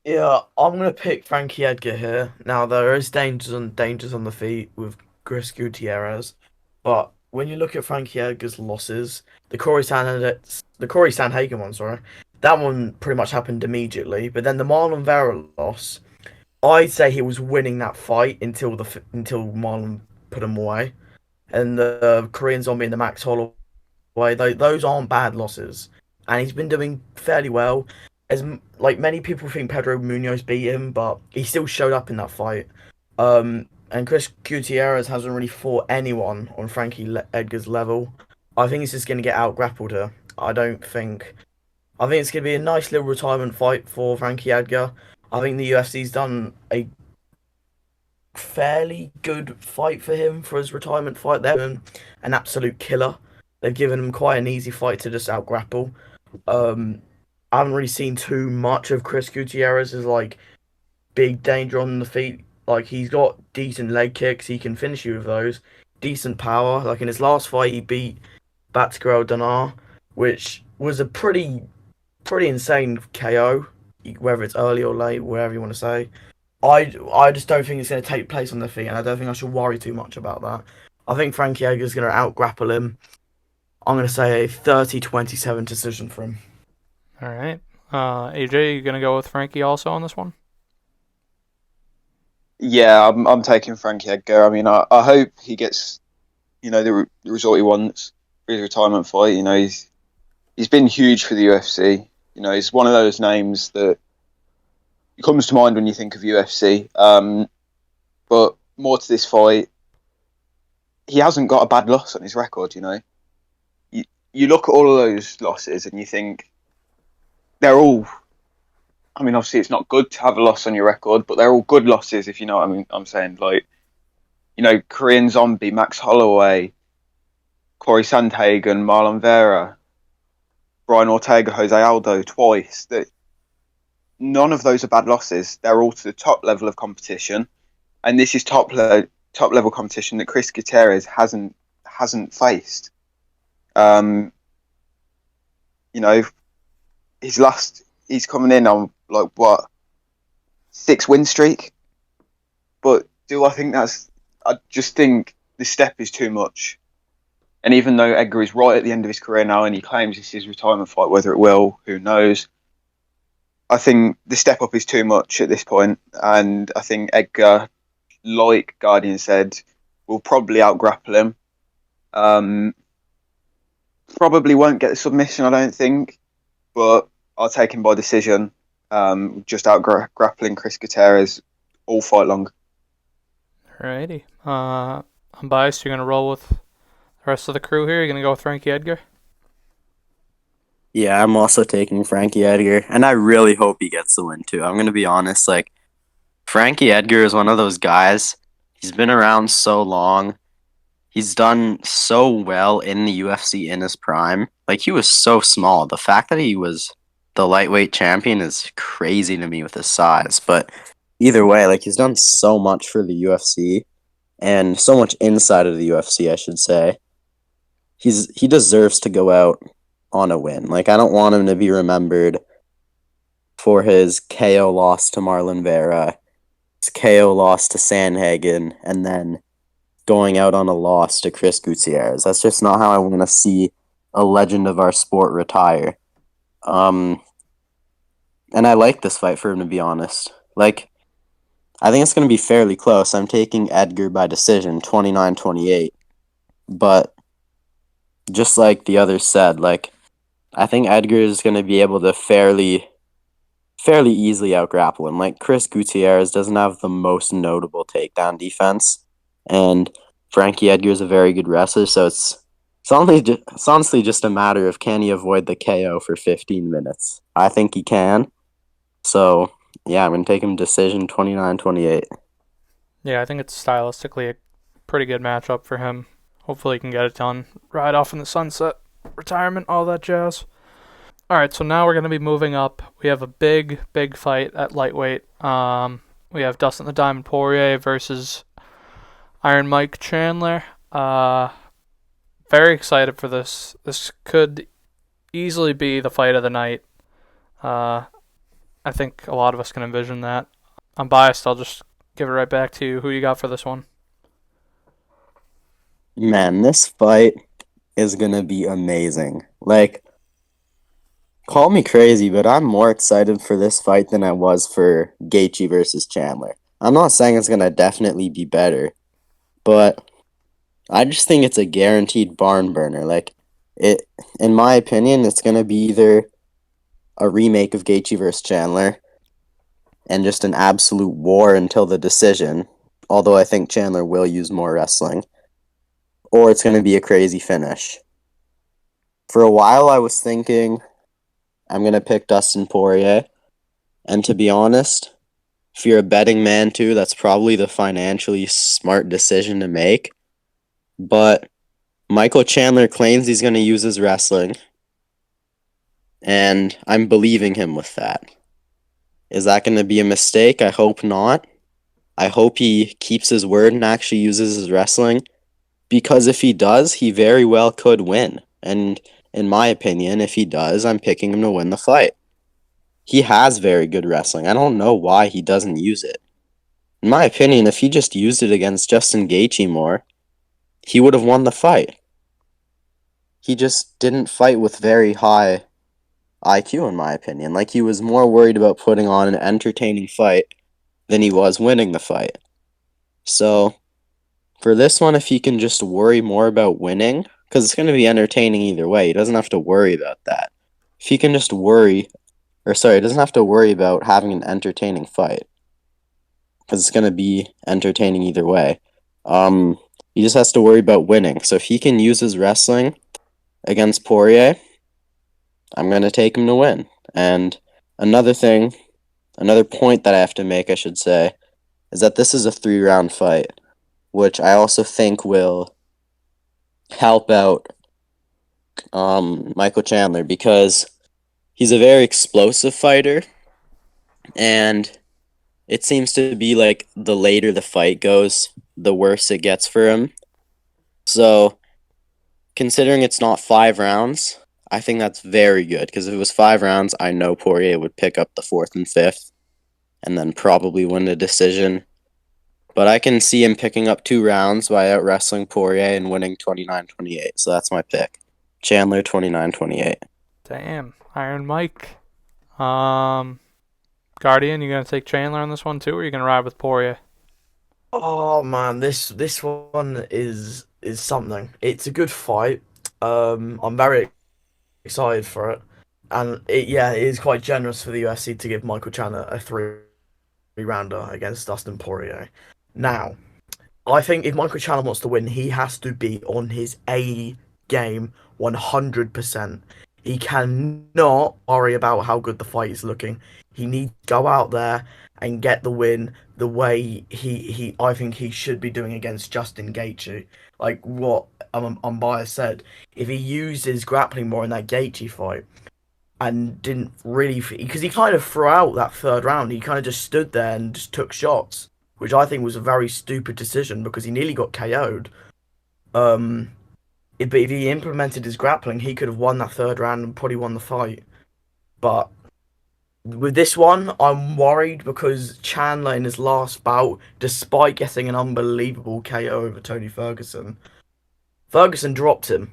Yeah, I'm gonna pick Frankie Edgar here. Now there is dangers on the feet with Chris Gutierrez, but when you look at Frankie Edgar's losses, the Corey Sandhagen one, sorry, that one pretty much happened immediately. But then the Marlon Vera loss, I'd say he was winning that fight until Marlon put him away, and the Korean Zombie and the Max Holloway, those aren't bad losses, and he's been doing fairly well. As like many people think Pedro Munoz beat him, but he still showed up in that fight. And Chris Gutierrez hasn't really fought anyone on Frankie Edgar's level. I think he's just going to get out grappled here. I think it's going to be a nice little retirement fight for Frankie Edgar. I think the UFC's done a fairly good fight for him for his retirement fight. They're an absolute killer. They've given him quite an easy fight to just out grapple. I haven't really seen too much of Chris Gutierrez's like big danger on the feet. Like he's got decent leg kicks, he can finish you with those. Decent power. Like in his last fight, he beat Batgirl Danar, which was a pretty insane KO. Whether it's early or late, whatever you want to say. I just don't think it's going to take place on the feet, and I don't think I should worry too much about that. I think Frankie Edgar's going to out grapple him. I'm going to say a 30-27 decision for him. All right. AJ, you gonna go with Frankie also on this one? Yeah, I'm taking Frankie Edgar. I mean, I hope he gets, the result he wants for his retirement fight. He's been huge for the UFC. He's one of those names that comes to mind when you think of UFC. But more to this fight, he hasn't got a bad loss on his record. You look at all of those losses and you think they're all. I mean, obviously, it's not good to have a loss on your record, but they're all good losses, if you know what I mean. I'm saying, like, Korean Zombie, Max Holloway, Corey Sandhagen, Marlon Vera, Brian Ortega, Jose Aldo, twice. That none of those are bad losses. They're all to the top level of competition, and this is top level competition that Chris Gutierrez hasn't faced. You know, he's coming in on like what 6-win streak. But do I think I just think the step is too much. And even though Edgar is right at the end of his career now and he claims this is his retirement fight, whether it will, who knows, I think the step up is too much at this point. And I think Edgar, like Guardian said, will probably out grapple him. Probably won't get the submission, I don't think, but I'll take him by decision. Just out grappling Chris Gutierrez all fight long. Alrighty. I'm biased. You're gonna roll with the rest of the crew here. You're gonna go with Frankie Edgar. Yeah, I'm also taking Frankie Edgar, and I really hope he gets the win too. I'm gonna be honest, like Frankie Edgar is one of those guys. He's been around so long. He's done so well in the UFC in his prime. Like he was so small. The fact that he was the lightweight champion is crazy to me with his size. But either way, like he's done so much for the UFC and so much inside of the UFC, I should say. He deserves to go out on a win. Like I don't want him to be remembered for his KO loss to Marlon Vera, his KO loss to Sandhagen, and then going out on a loss to Chris Gutierrez. That's just not how I want to see a legend of our sport retire. And I like this fight for him, to be honest. Like, I think it's going to be fairly close. I'm taking Edgar by decision, 29-28. But just like the others said, like, I think Edgar is going to be able to fairly easily out-grapple him. Like, Chris Gutierrez doesn't have the most notable takedown defense, and Frankie Edgar is a very good wrestler, so it's honestly just a matter of can he avoid the KO for 15 minutes. I think he can. So, yeah, I'm going to take him decision 29-28. Yeah, I think it's stylistically a pretty good matchup for him. Hopefully he can get it done. Ride off in the sunset, retirement, all that jazz. Alright, so now we're going to be moving up. We have a big fight at lightweight. We have Dustin the Diamond Poirier versus Iron Mike Chandler. Very excited for this. This could easily be the fight of the night. I think a lot of us can envision that. I'm biased. I'll just give it right back to you. Who you got for this one? Man, this fight is going to be amazing. Like, call me crazy, but I'm more excited for this fight than I was for Gaethje versus Chandler. I'm not saying it's going to definitely be better, but I just think it's a guaranteed barn burner. Like, in my opinion, it's going to be either a remake of Gaethje versus Chandler and just an absolute war until the decision, although I think Chandler will use more wrestling, or it's going to be a crazy finish. For a while, I was thinking I'm going to pick Dustin Poirier, and to be honest, if you're a betting man too, that's probably the financially smart decision to make. But Michael Chandler claims he's going to use his wrestling, and I'm believing him with that. Is that going to be a mistake? I hope not. I hope he keeps his word and actually uses his wrestling, because if he does, he very well could win. And in my opinion, if he does, I'm picking him to win the fight. He has very good wrestling. I don't know why he doesn't use it. In my opinion, if he just used it against Justin Gaethje more, he would have won the fight. He just didn't fight with very high IQ, in my opinion. Like, he was more worried about putting on an entertaining fight than he was winning the fight. So, for this one, if he can just worry more about winning, because it's going to be entertaining either way, he doesn't have to worry about that. If he can just he doesn't have to worry about having an entertaining fight, because it's going to be entertaining either way. He just has to worry about winning. So if he can use his wrestling against Poirier, I'm going to take him to win. And another point that I have to make, I should say, is that this is a 3-round fight, which I also think will help out Michael Chandler, because he's a very explosive fighter, and it seems to be like the later the fight goes, the worse it gets for him. So considering it's not 5 rounds, I think that's very good. Because if it was 5 rounds, I know Poirier would pick up the 4th and 5th, and then probably win the decision. But I can see him picking up 2 rounds by out wrestling Poirier and winning 29-28. So that's my pick. Chandler 29-28. Damn, Iron Mike. Guardian, you gonna take Chandler on this one too, or you gonna ride with Poirier? Oh man, this one is something. It's a good fight. I'm very excited for it, and it is quite generous for the UFC to give Michael Chandler a three-rounder against Dustin Poirier. Now, I think if Michael Chandler wants to win, he has to be on his A game 100%. He cannot worry about how good the fight is looking. He needs to go out there and get the win the way he I think he should be doing against Justin Gaethje. Like what Unbiased said, if he used his grappling more in that Gaethje fight and didn't really, because he kind of threw out that 3rd round, he kind of just stood there and just took shots, which I think was a very stupid decision because he nearly got KO'd. But if he implemented his grappling, he could have won that 3rd round and probably won the fight. But with this one, I'm worried because Chandler in his last bout, despite getting an unbelievable KO over Tony Ferguson, Ferguson dropped him.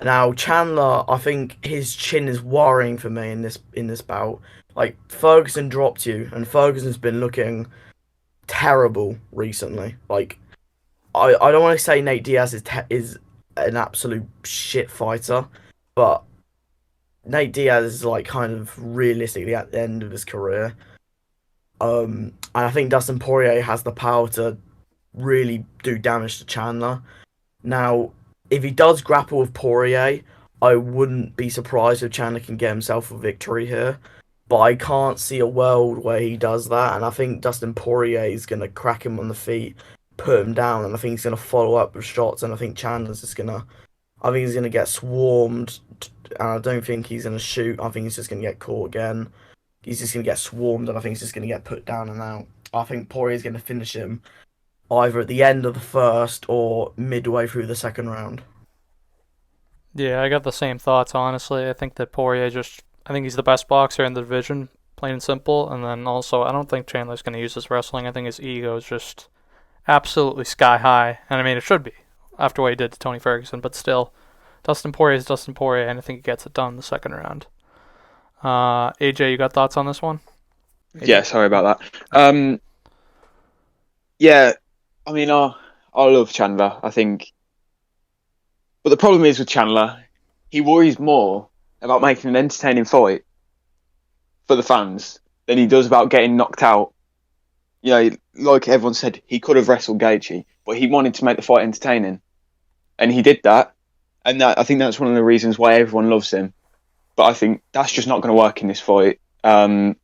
Now Chandler, I think his chin is worrying for me in this bout. Like Ferguson dropped you, and Ferguson's been looking terrible recently. Like I don't want to say Nate Diaz is an absolute shit fighter, but Nate Diaz is like kind of realistically at the end of his career. And I think Dustin Poirier has the power to really do damage to Chandler. Now, if he does grapple with Poirier, I wouldn't be surprised if Chandler can get himself a victory here. But I can't see a world where he does that, and I think Dustin Poirier is going to crack him on the feet, put him down, and I think he's going to follow up with shots, and I think Chandler's just going to... I think he's going to get swarmed, and I don't think he's going to shoot. I think he's just going to get caught again. He's just going to get swarmed, and I think he's just going to get put down and out. I think Poirier's going to finish him either at the end of the 1st or midway through the 2nd round. Yeah, I got the same thoughts, honestly. I think that Poirier I think he's the best boxer in the division, plain and simple. And then also, I don't think Chandler's going to use his wrestling. I think his ego is just absolutely sky high. And I mean, it should be after what he did to Tony Ferguson. But still, Dustin Poirier is Dustin Poirier, and I think he gets it done in the 2nd round. AJ, you got thoughts on this one? AJ? Yeah, sorry about that. Yeah, I mean, I love Chandler, I think. But the problem is with Chandler, he worries more about making an entertaining fight for the fans than he does about getting knocked out. You know, like everyone said, he could have wrestled Gaethje, but he wanted to make the fight entertaining. And he did that. And I think that's one of the reasons why everyone loves him. But I think that's just not going to work in this fight. Poirier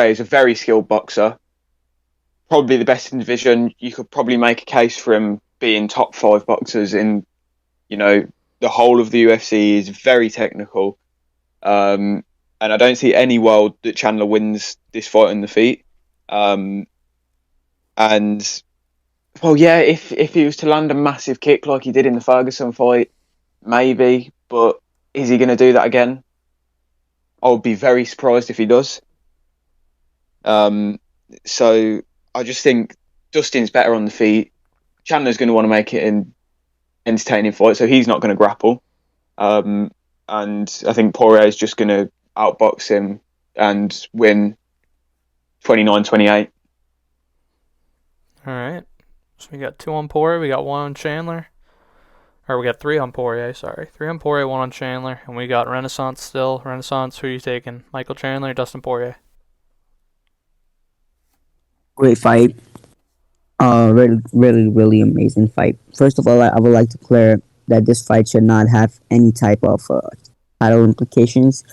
is a very skilled boxer. Probably the best in the division. You could probably make a case for him being top 5 boxers in, the whole of the UFC. Is very technical. And I don't see any world that Chandler wins this fight on the feet. And, well, yeah, if he was to land a massive kick like he did in the Ferguson fight, maybe. But is he going to do that again? I would be very surprised if he does. So I just think Dustin's better on the feet. Chandler's going to want to make it an entertaining fight, so he's not going to grapple. And I think Poirier is just going to outbox him and win 29-28. All right. So we got 2 on Poirier, we got 1 on Chandler. Or we got 3 on Poirier, sorry. 3 on Poirier, 1 on Chandler. And we got Renaissance still. Renaissance, who are you taking? Michael Chandler or Dustin Poirier? Great fight. Really, really, really amazing fight. First of all, I would like to clear that this fight should not have any type of title implications.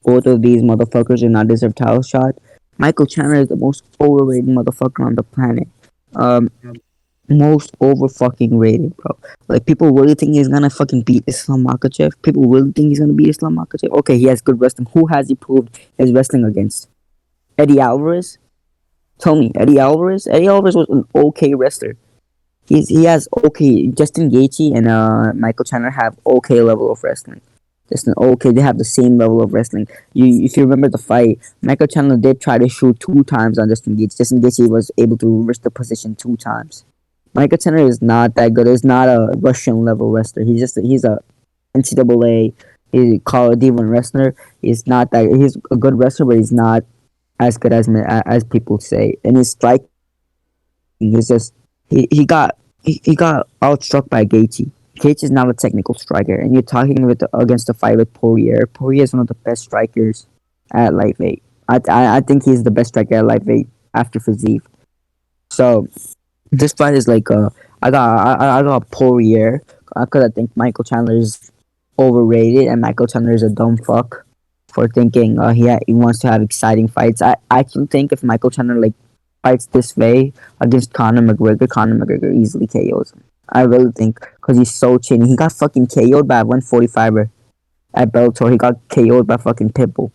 Both of these motherfuckers do not deserve title shot. Michael Chandler is the most overrated motherfucker on the planet. Most over fucking rated, bro. Like, people really think he's gonna fucking beat Islam Makhachev. People really think he's gonna beat Islam Makhachev. Okay, he has good wrestling. Who has he proved his wrestling against? Eddie Alvarez? Tell me, Eddie Alvarez? Eddie Alvarez was an okay wrestler. he has okay. Justin Gaethje and Michael Chandler have okay level of wrestling. Just an okay. They have the same level of wrestling. If you remember the fight, Michael Chandler did try to shoot 2 times on Justin Gaethje. Justin Gaethje was able to reverse the position 2 times. Michael Chandler is not that good. He's not a Russian level wrestler. He's a NCAA. He's called a D1 wrestler. He's not that. He's a good wrestler, but he's not as good as people say. And his strike, he's just he got outstruck by Gaethje. Gaethje is not a technical striker, and you're talking against a fight with Poirier. Poirier is one of the best strikers at lightweight. I think he's the best striker at lightweight after Fiziev. So this fight is like I got Poirier because I think Michael Chandler is overrated and Michael Chandler is a dumb fuck for thinking he wants to have exciting fights. I actually think if Michael Chandler like fights this way against Conor McGregor easily KOs him. I really think because he's so chinny. He got fucking KO'd by a 145er at Bellator. He got KO'd by fucking Pitbull.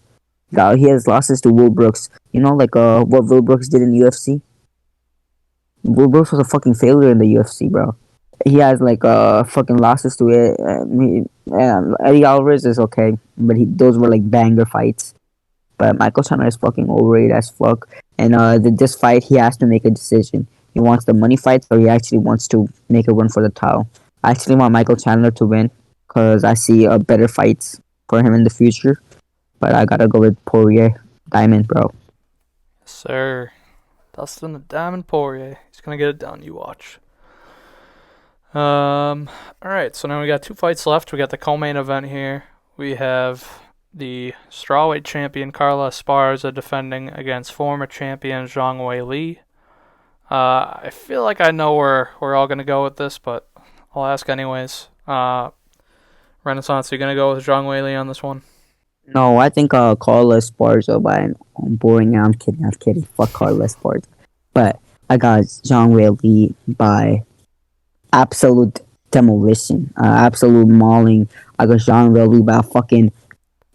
He has losses to Will Brooks. You know, like what Will Brooks did in the UFC. Will Brooks was a fucking failure in the UFC, bro. He has like fucking losses to it. Eddie Alvarez is okay, but those were like banger fights. But Michael Chandler is fucking overrated as fuck. And this fight, he has to make a decision. He wants the money fight, or he actually wants to make a run for the title. I actually want Michael Chandler to win because I see better fights for him in the future. But I gotta go with Poirier, Diamond, bro. Yes, sir. Dustin the Diamond Poirier. He's gonna get it done. You watch. All right. So now we got 2 fights left. We got the co-main event here. We have the strawweight champion Carla Esparza defending against former champion Zhang Wei Li. I feel like I know where we're all gonna go with this, but I'll ask anyways. Renaissance, are you gonna go with Zhang Wei Li on this one? No, I think Carla Esparza by boring. I'm kidding. Fuck Carla Esparza. But I got Zhang Wei Li by absolute demolition, absolute mauling. I got Zhang Wei Li by a fucking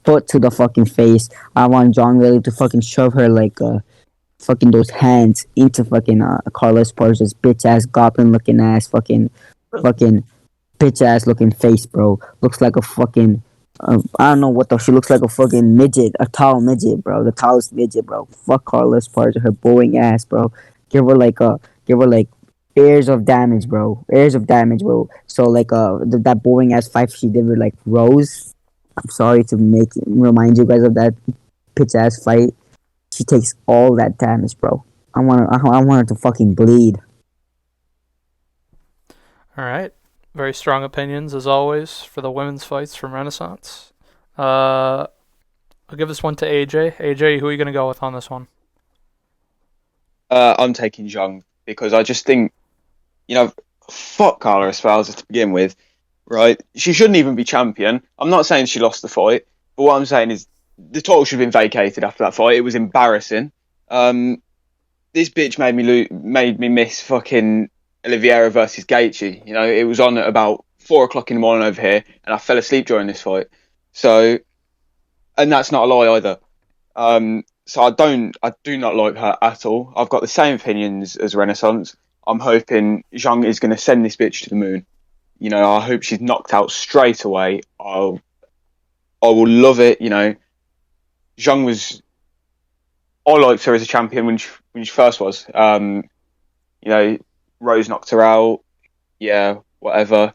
foot to the fucking face. I want Zhang Wei Li to fucking shove her like fucking those hands into fucking Carla Esparza's bitch ass goblin looking ass fucking bitch ass looking face, bro. Looks like a fucking I don't know what the she looks like a fucking midget, a tall midget, bro. The tallest midget, bro. Fuck Carla Esparza, her boring ass, bro. Give her like airs of damage, bro. Airs of damage, bro. So like that boring ass fight she did with like Rose. I'm sorry to remind you guys of that bitch ass fight. She takes all that damage, bro. I want her to fucking bleed. All right. Very strong opinions as always for the women's fights from Renaissance. I'll give this one to AJ. AJ, who are you gonna go with on this one? I'm taking Zhang because I just think, fuck Carla Esparza to begin with, right? She shouldn't even be champion. I'm not saying she lost the fight, but what I'm saying is the title should have been vacated after that fight. It was embarrassing. This bitch made me miss fucking Oliveira versus Gaethje. It was on at about 4 o'clock in the morning over here, and I fell asleep during this fight. So, and that's not a lie either. So I do not like her at all. I've got the same opinions as Renaissance. I'm hoping Zhang is going to send this bitch to the moon. I hope she's knocked out straight away. I will love it. Zhang was. I liked her as a champion when she first was. Rose knocked her out. Yeah, whatever.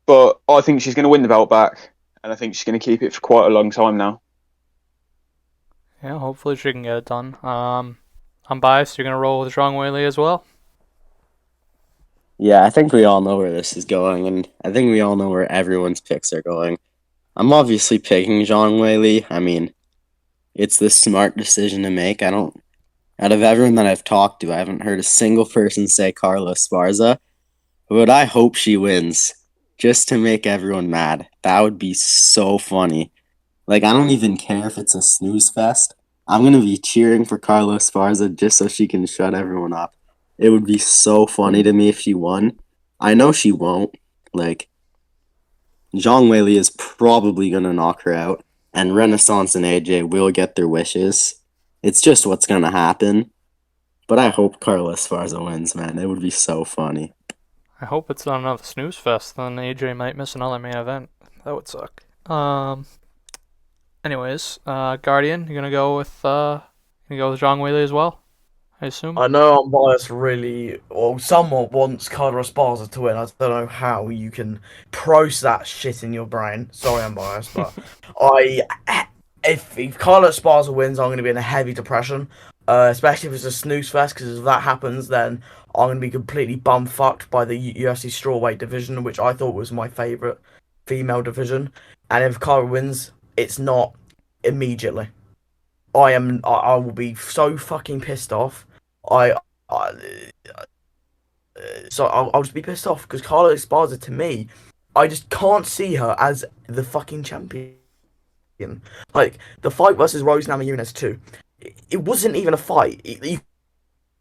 But I think she's going to win the belt back, and I think she's going to keep it for quite a long time now. Yeah, hopefully she can get it done. I'm biased. You're gonna roll with Zhang Wei Li as well. Yeah, I think we all know where this is going, and I think we all know where everyone's picks are going. I'm obviously picking Zhang Wei Li. I mean, it's the smart decision to make. Out of everyone that I've talked to, I haven't heard a single person say Carla Esparza, but I hope she wins, just to make everyone mad. That would be so funny. Like, I don't even care if it's a snooze fest. I'm going to be cheering for Carla Esparza just so she can shut everyone up. It would be so funny to me if she won. I know she won't. Like, Zhang Weili is probably going to knock her out, and Renaissance and AJ will get their wishes. It's just what's going to happen. But I hope Carla Esparza wins, man. It would be so funny. I hope it's not another snooze fest. Then AJ might miss another main event. That would suck. Anyways, Guardian, you're gonna go with Zhang Weili as well, I assume. I know I'm biased, really, or someone wants Carla Esparza to win. I don't know how you can process that shit in your brain. Sorry, I'm biased, but if Carla Esparza wins, I'm going to be in a heavy depression. Especially if it's a snooze fest, because if that happens, then I'm going to be completely bumfucked by the UFC strawweight division, which I thought was my favorite female division. And if Carla wins, it's not immediately. I will be so fucking pissed off. I so I'll just be pissed off because Carla Esparza, to me, I just can't see her as the fucking champion. Like the fight versus Rose Namajunas 2, it wasn't even a fight. You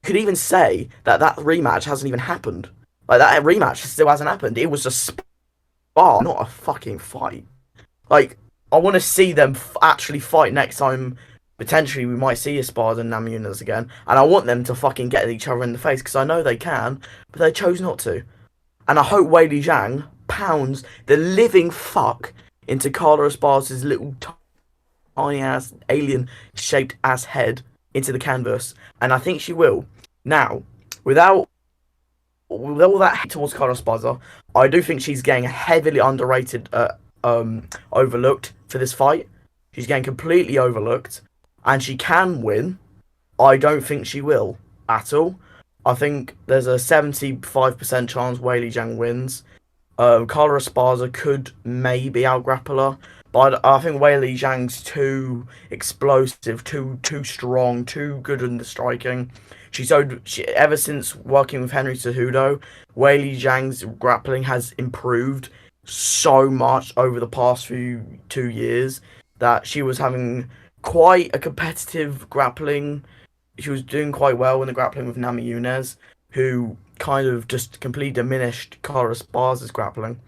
could even say that rematch hasn't even happened. Like that rematch still hasn't happened. It was a spar, not a fucking fight. Like I want to see them actually fight next time. Potentially, we might see Esparza and Namajunas again, and I want them to fucking get each other in the face because I know they can, but they chose not to. And I hope Weili Zhang pounds the living fuck into Carla Esparza's little tiny ass alien-shaped ass head into the canvas, and I think she will. Now, without all that hate towards Carla Esparza, I do think she's getting heavily underrated, overlooked for this fight. She's getting completely overlooked. And she can win. I don't think she will at all. I think there's a 75% chance Weili Zhang wins. Carla Esparza could maybe out-grapple her, but I think Weili Zhang's too explosive, too strong, too good in the striking. Ever since working with Henry Cejudo, Weili Zhang's grappling has improved so much over the past 2 years that she was having quite a competitive grappling. She was doing quite well in the grappling with Namajunas, who kind of just completely diminished Carla Esparza's grappling.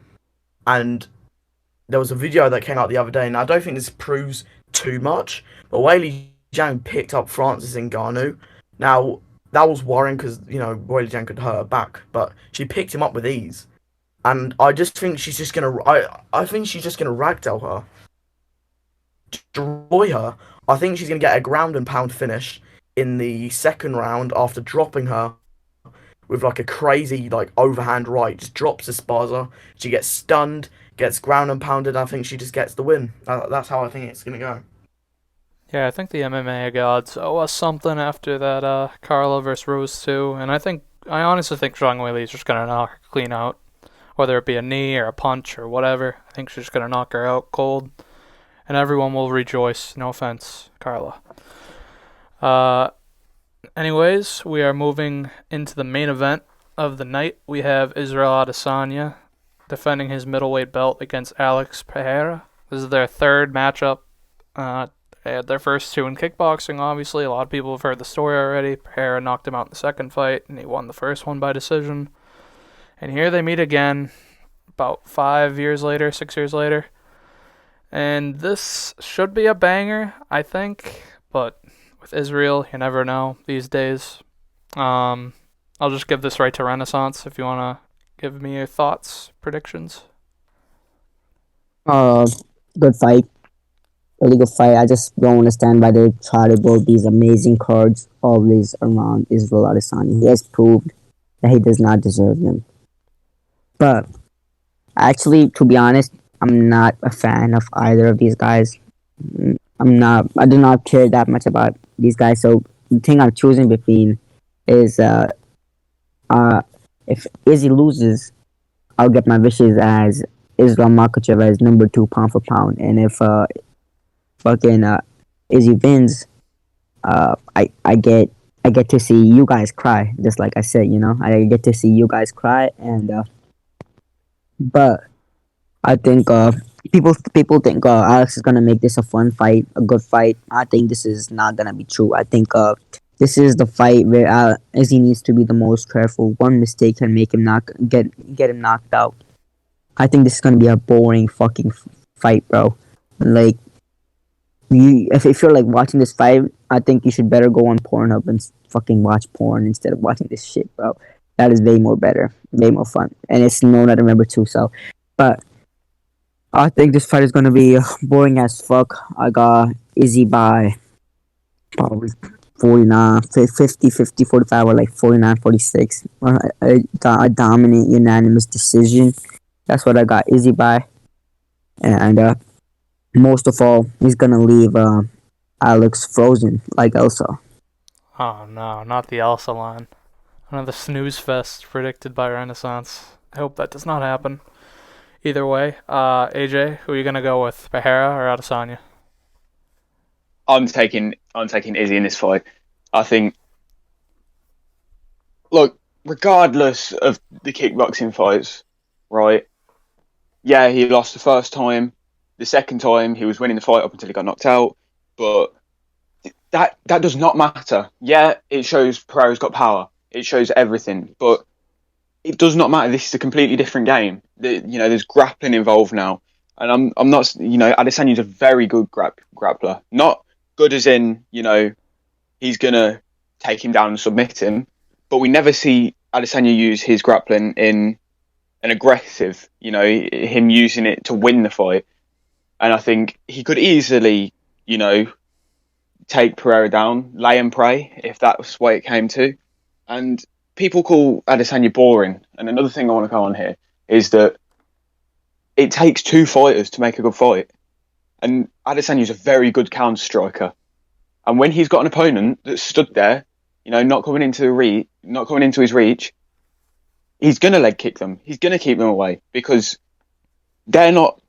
And there was a video that came out the other day, and I don't think this proves too much, but Weili Zhang picked up Francis Ngannou. Now, that was worrying because, Weili Zhang could hurt her back, but she picked him up with ease. And I just think she's just going to... I think she's just going to ragdoll her. Destroy her. I think she's going to get a ground and pound finish in the second round after dropping her with like a crazy overhand right. Just drops Esparza. She gets stunned, gets ground and pounded. I think she just gets the win. That's how I think it's going to go. Yeah, I think the MMA gods owe us something after that Carla versus Rose 2, and I honestly think Zhang Weili is just going to knock her clean out. Whether it be a knee or a punch or whatever, I think she's just going to knock her out cold. And everyone will rejoice. No offense, Carla. Anyways, we are moving into the main event of the night. We have Israel Adesanya defending his middleweight belt against Alex Pereira. This is their third matchup. They had their first two in kickboxing, obviously. A lot of people have heard the story already. Pereira knocked him out in the second fight, and he won the first one by decision. And here they meet again about 6 years later. And this should be a banger, I think, but with Israel, you never know these days. I'll just give this right to Renaissance if you want to give me your thoughts, predictions. Good fight. Really good fight. I just don't understand why they try to build these amazing cards always around Israel Adesanya. He has proved that he does not deserve them. But actually, to be honest, I'm not a fan of either of these guys. I do not care that much about these guys. So the thing I'm choosing between is if Izzy loses, I'll get my wishes as Islam Makhachev as number 2 pound for pound, and if Izzy wins, I get to see you guys cry, just like I said. I get to see you guys cry, and but I think people think Alex is gonna make this a fun fight, a good fight. I think this is not gonna be true. I think this is the fight where Izzy needs to be the most careful. One mistake can make him get him knocked out. I think this is gonna be a boring fucking fight, bro. Like if you're watching this fight, I think you should better go on Pornhub and fucking watch porn instead of watching this shit, bro. That is way more better, way more fun, and it's known at number 2. So, but I think this fight is gonna be boring as fuck. I got Izzy by probably 49, 50, 50, 45, or like 49, 46. A dominant unanimous decision. That's what I got Izzy by. And most of all, he's gonna leave Alex frozen like Elsa. Oh no, not the Elsa line. Another snooze fest predicted by Renaissance. I hope that does not happen. Either way, AJ, who are you gonna go with, Pereira or Adesanya? I'm taking Izzy in this fight. I think, look, regardless of the kickboxing fights, right? Yeah, he lost the first time. The second time, he was winning the fight up until he got knocked out. But that does not matter. Yeah, it shows Pereira's got power. It shows everything. But it does not matter. This is a completely different game. There's grappling involved now. And I'm not, Adesanya's a very good grappler. Not good as in, he's going to take him down and submit him. But we never see Adesanya use his grappling in an aggressive, him using it to win the fight. And I think he could easily, take Pereira down, lay and pray, if that was the way it came to. And people call Adesanya boring. And another thing I want to go on here is that it takes two fighters to make a good fight. And Adesanya is a very good counter striker. And when he's got an opponent that's stood there, not coming into his reach, he's going to leg kick them. He's going to keep them away because they're not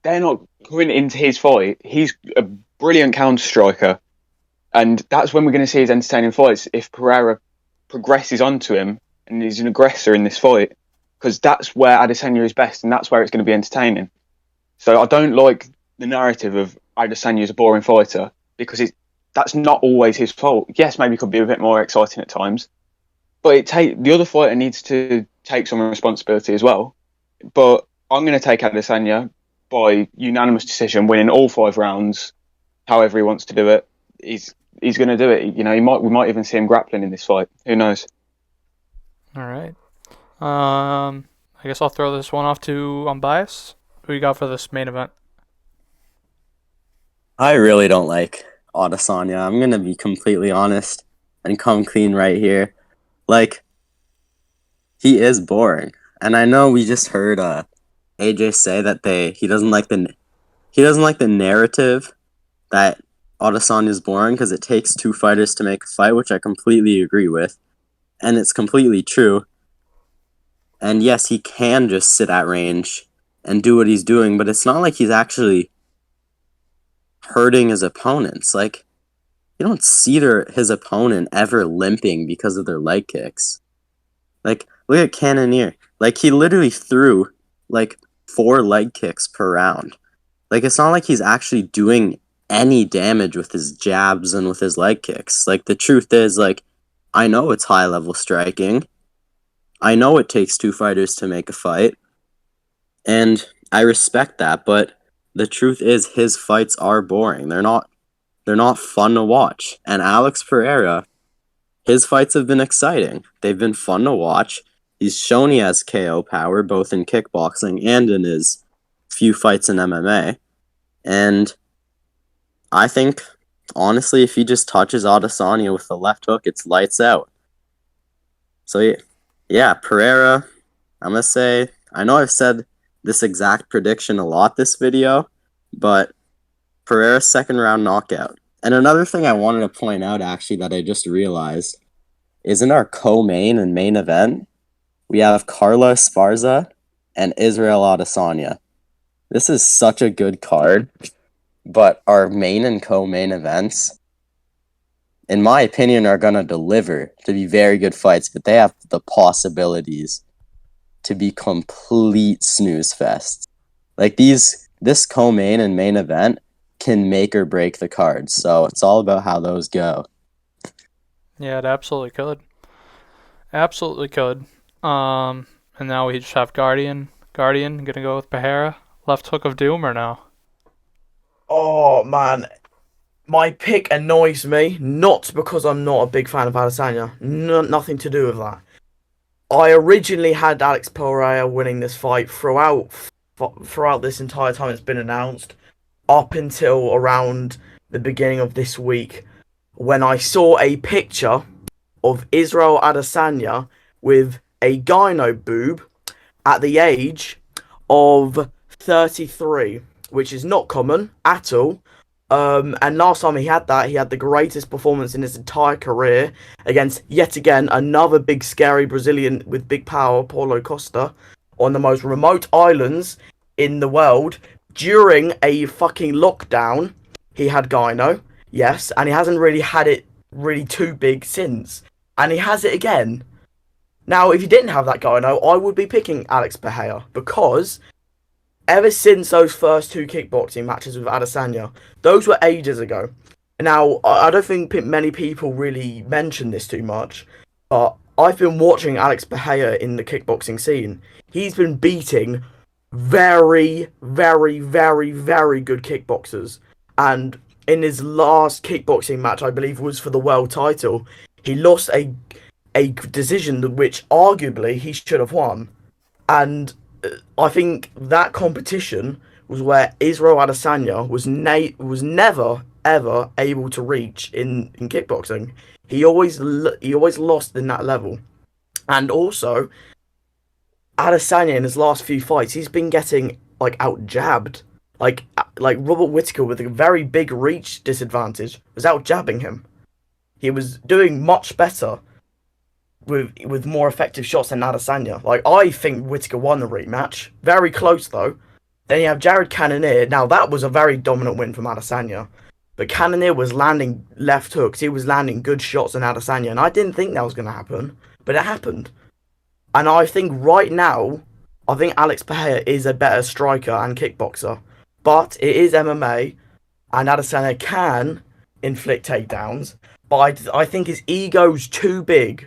coming into his fight. He's a brilliant counter striker. And that's when we're going to see his entertaining fights if Pereira progresses onto him and he's an aggressor in this fight, because that's where Adesanya is best and that's where it's going to be entertaining. So I don't like the narrative of Adesanya as a boring fighter because that's not always his fault. Yes, maybe it could be a bit more exciting at times, but the other fighter needs to take some responsibility as well. But I'm going to take Adesanya by unanimous decision, winning all 5 rounds, however he wants to do it. He's going to do it. We might even see him grappling in this fight. Who knows? All right. I guess I'll throw this one off to Unbiased. Who you got for this main event? I really don't like Adesanya. I'm going to be completely honest and come clean right here. Like, he is boring. And I know we just heard AJ say that he doesn't like the narrative that Adesanya is boring because it takes 2 fighters to make a fight, which I completely agree with. And it's completely true. And yes, he can just sit at range and do what he's doing, but it's not like he's actually hurting his opponents. Like, you don't see his opponent ever limping because of their leg kicks. Like, look at Cannonier. Like, he literally threw, 4 leg kicks per round. Like, it's not like he's actually doing any damage with his jabs and with his leg kicks. Like, the truth is, I know it's high-level striking. I know it takes 2 fighters to make a fight. And I respect that, but the truth is his fights are boring. They're not fun to watch. And Alex Pereira, his fights have been exciting. They've been fun to watch. He's shown he has KO power, both in kickboxing and in his few fights in MMA. And I think, honestly, if he just touches Adesanya with the left hook, it's lights out. So, yeah, Pereira, I'm going to say, I know I've said this exact prediction a lot this video, but Pereira's 2nd round knockout. And another thing I wanted to point out, actually, that I just realized, is in our co-main and main event, we have Carla Esparza and Israel Adesanya. This is such a good card, but our main and co-main events, in my opinion, are going to deliver to be very good fights, but they have the possibilities to be complete snooze fests. Like, this co-main and main event can make or break the cards, so it's all about how those go. Yeah, it absolutely could. Absolutely could. And now we just have Guardian. Guardian, gonna go with Pereira. Left hook of doom or no? Oh man, My pick annoys me, not because I'm not a big fan of Adesanya. Nothing to do with that. I originally had Alex Pereira winning this fight throughout this entire time it's been announced, up until around the beginning of this week, when I saw a picture of Israel Adesanya with a gyno boob at the age of 33, which is not common at all. And last time he had that, he had the greatest performance in his entire career against, yet again, another big, scary Brazilian with big power, Paulo Costa, on the most remote islands in the world during a fucking lockdown. He had gyno, yes, and he hasn't really had it really too big since. And he has it again. Now, if he didn't have that gyno, I would be picking Alex Pereira because ever since those first two kickboxing matches with Adesanya, those were ages ago. Now, I don't think many people really mention this too much, but I've been watching Alex Pereira in the kickboxing scene. He's been beating very, very, very, very good kickboxers. And in his last kickboxing match, I believe was for the world title, he lost a decision which arguably he should have won. And I think that competition was where Israel Adesanya was never ever able to reach in kickboxing. He always lost in that level. And also Adesanya in his last few fights, he's been getting like out jabbed. Like Robert Whittaker with a very big reach disadvantage was out jabbing him. He was doing much better with more effective shots than Adesanya. Like, I think Whittaker won the rematch. Very close, though. Then you have Jared Cannonier. Now, that was a very dominant win from Adesanya. But Cannonier was landing left hooks. He was landing good shots on Adesanya. And I didn't think that was going to happen. But it happened. And I think right now, I think Alex Pereira is a better striker and kickboxer. But it is MMA. And Adesanya can inflict takedowns. But I think his ego's too big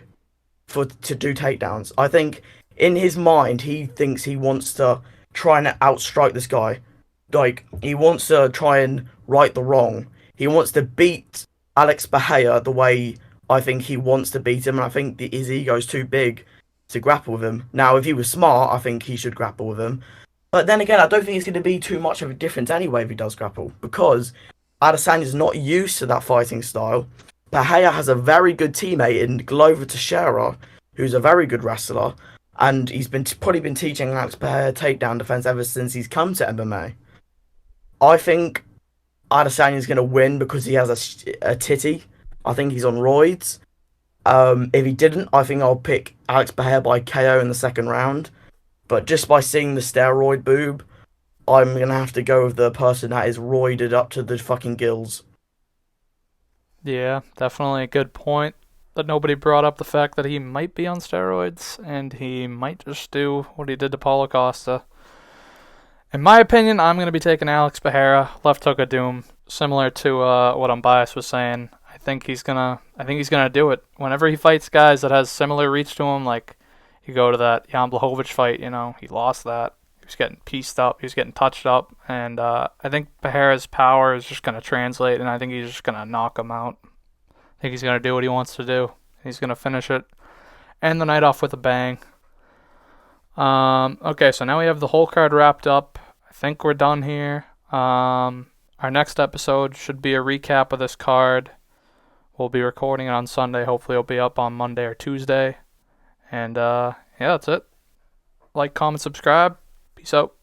to do takedowns. I think in his mind he thinks he wants to try and outstrike this guy. Like, he wants to try and right the wrong. He wants to beat Alex Pereira the way I think he wants to beat him, and I think his ego's too big to grapple with him. Now, if he was smart, I think he should grapple with him. But then again, I don't think it's going to be too much of a difference anyway if he does grapple, because Adesanya's not used to that fighting style. Pereira has a very good teammate in Glover Teixeira, who's a very good wrestler, and he's probably been teaching Alex Pereira takedown defense ever since he's come to MMA. I think Adesanya's going to win because he has a titty. I think he's on roids. If he didn't, I think I'll pick Alex Pereira by KO in the second round. But just by seeing the steroid boob, I'm going to have to go with the person that is roided up to the fucking gills. Yeah, definitely a good point. That nobody brought up the fact that he might be on steroids and he might just do what he did to Paulo Costa. In my opinion, I'm going to be taking Alex Pereira, left hook of doom, similar to what Unbiased was saying. I think he's gonna do it. Whenever he fights guys that has similar reach to him, like you go to that Jan Blachowicz fight, he lost that. He was getting pieced up, he was getting touched up, and I think Pereira's power is just going to translate, and I think he's just going to knock him out. I think he's going to do what he wants to do. He's going to finish it. End the night off with a bang. Okay, so now we have the whole card wrapped up. I think we're done here. Our next episode should be a recap of this card. We'll be recording it on Sunday. Hopefully it'll be up on Monday or Tuesday. And yeah, that's it. Like, comment, subscribe. Peace out.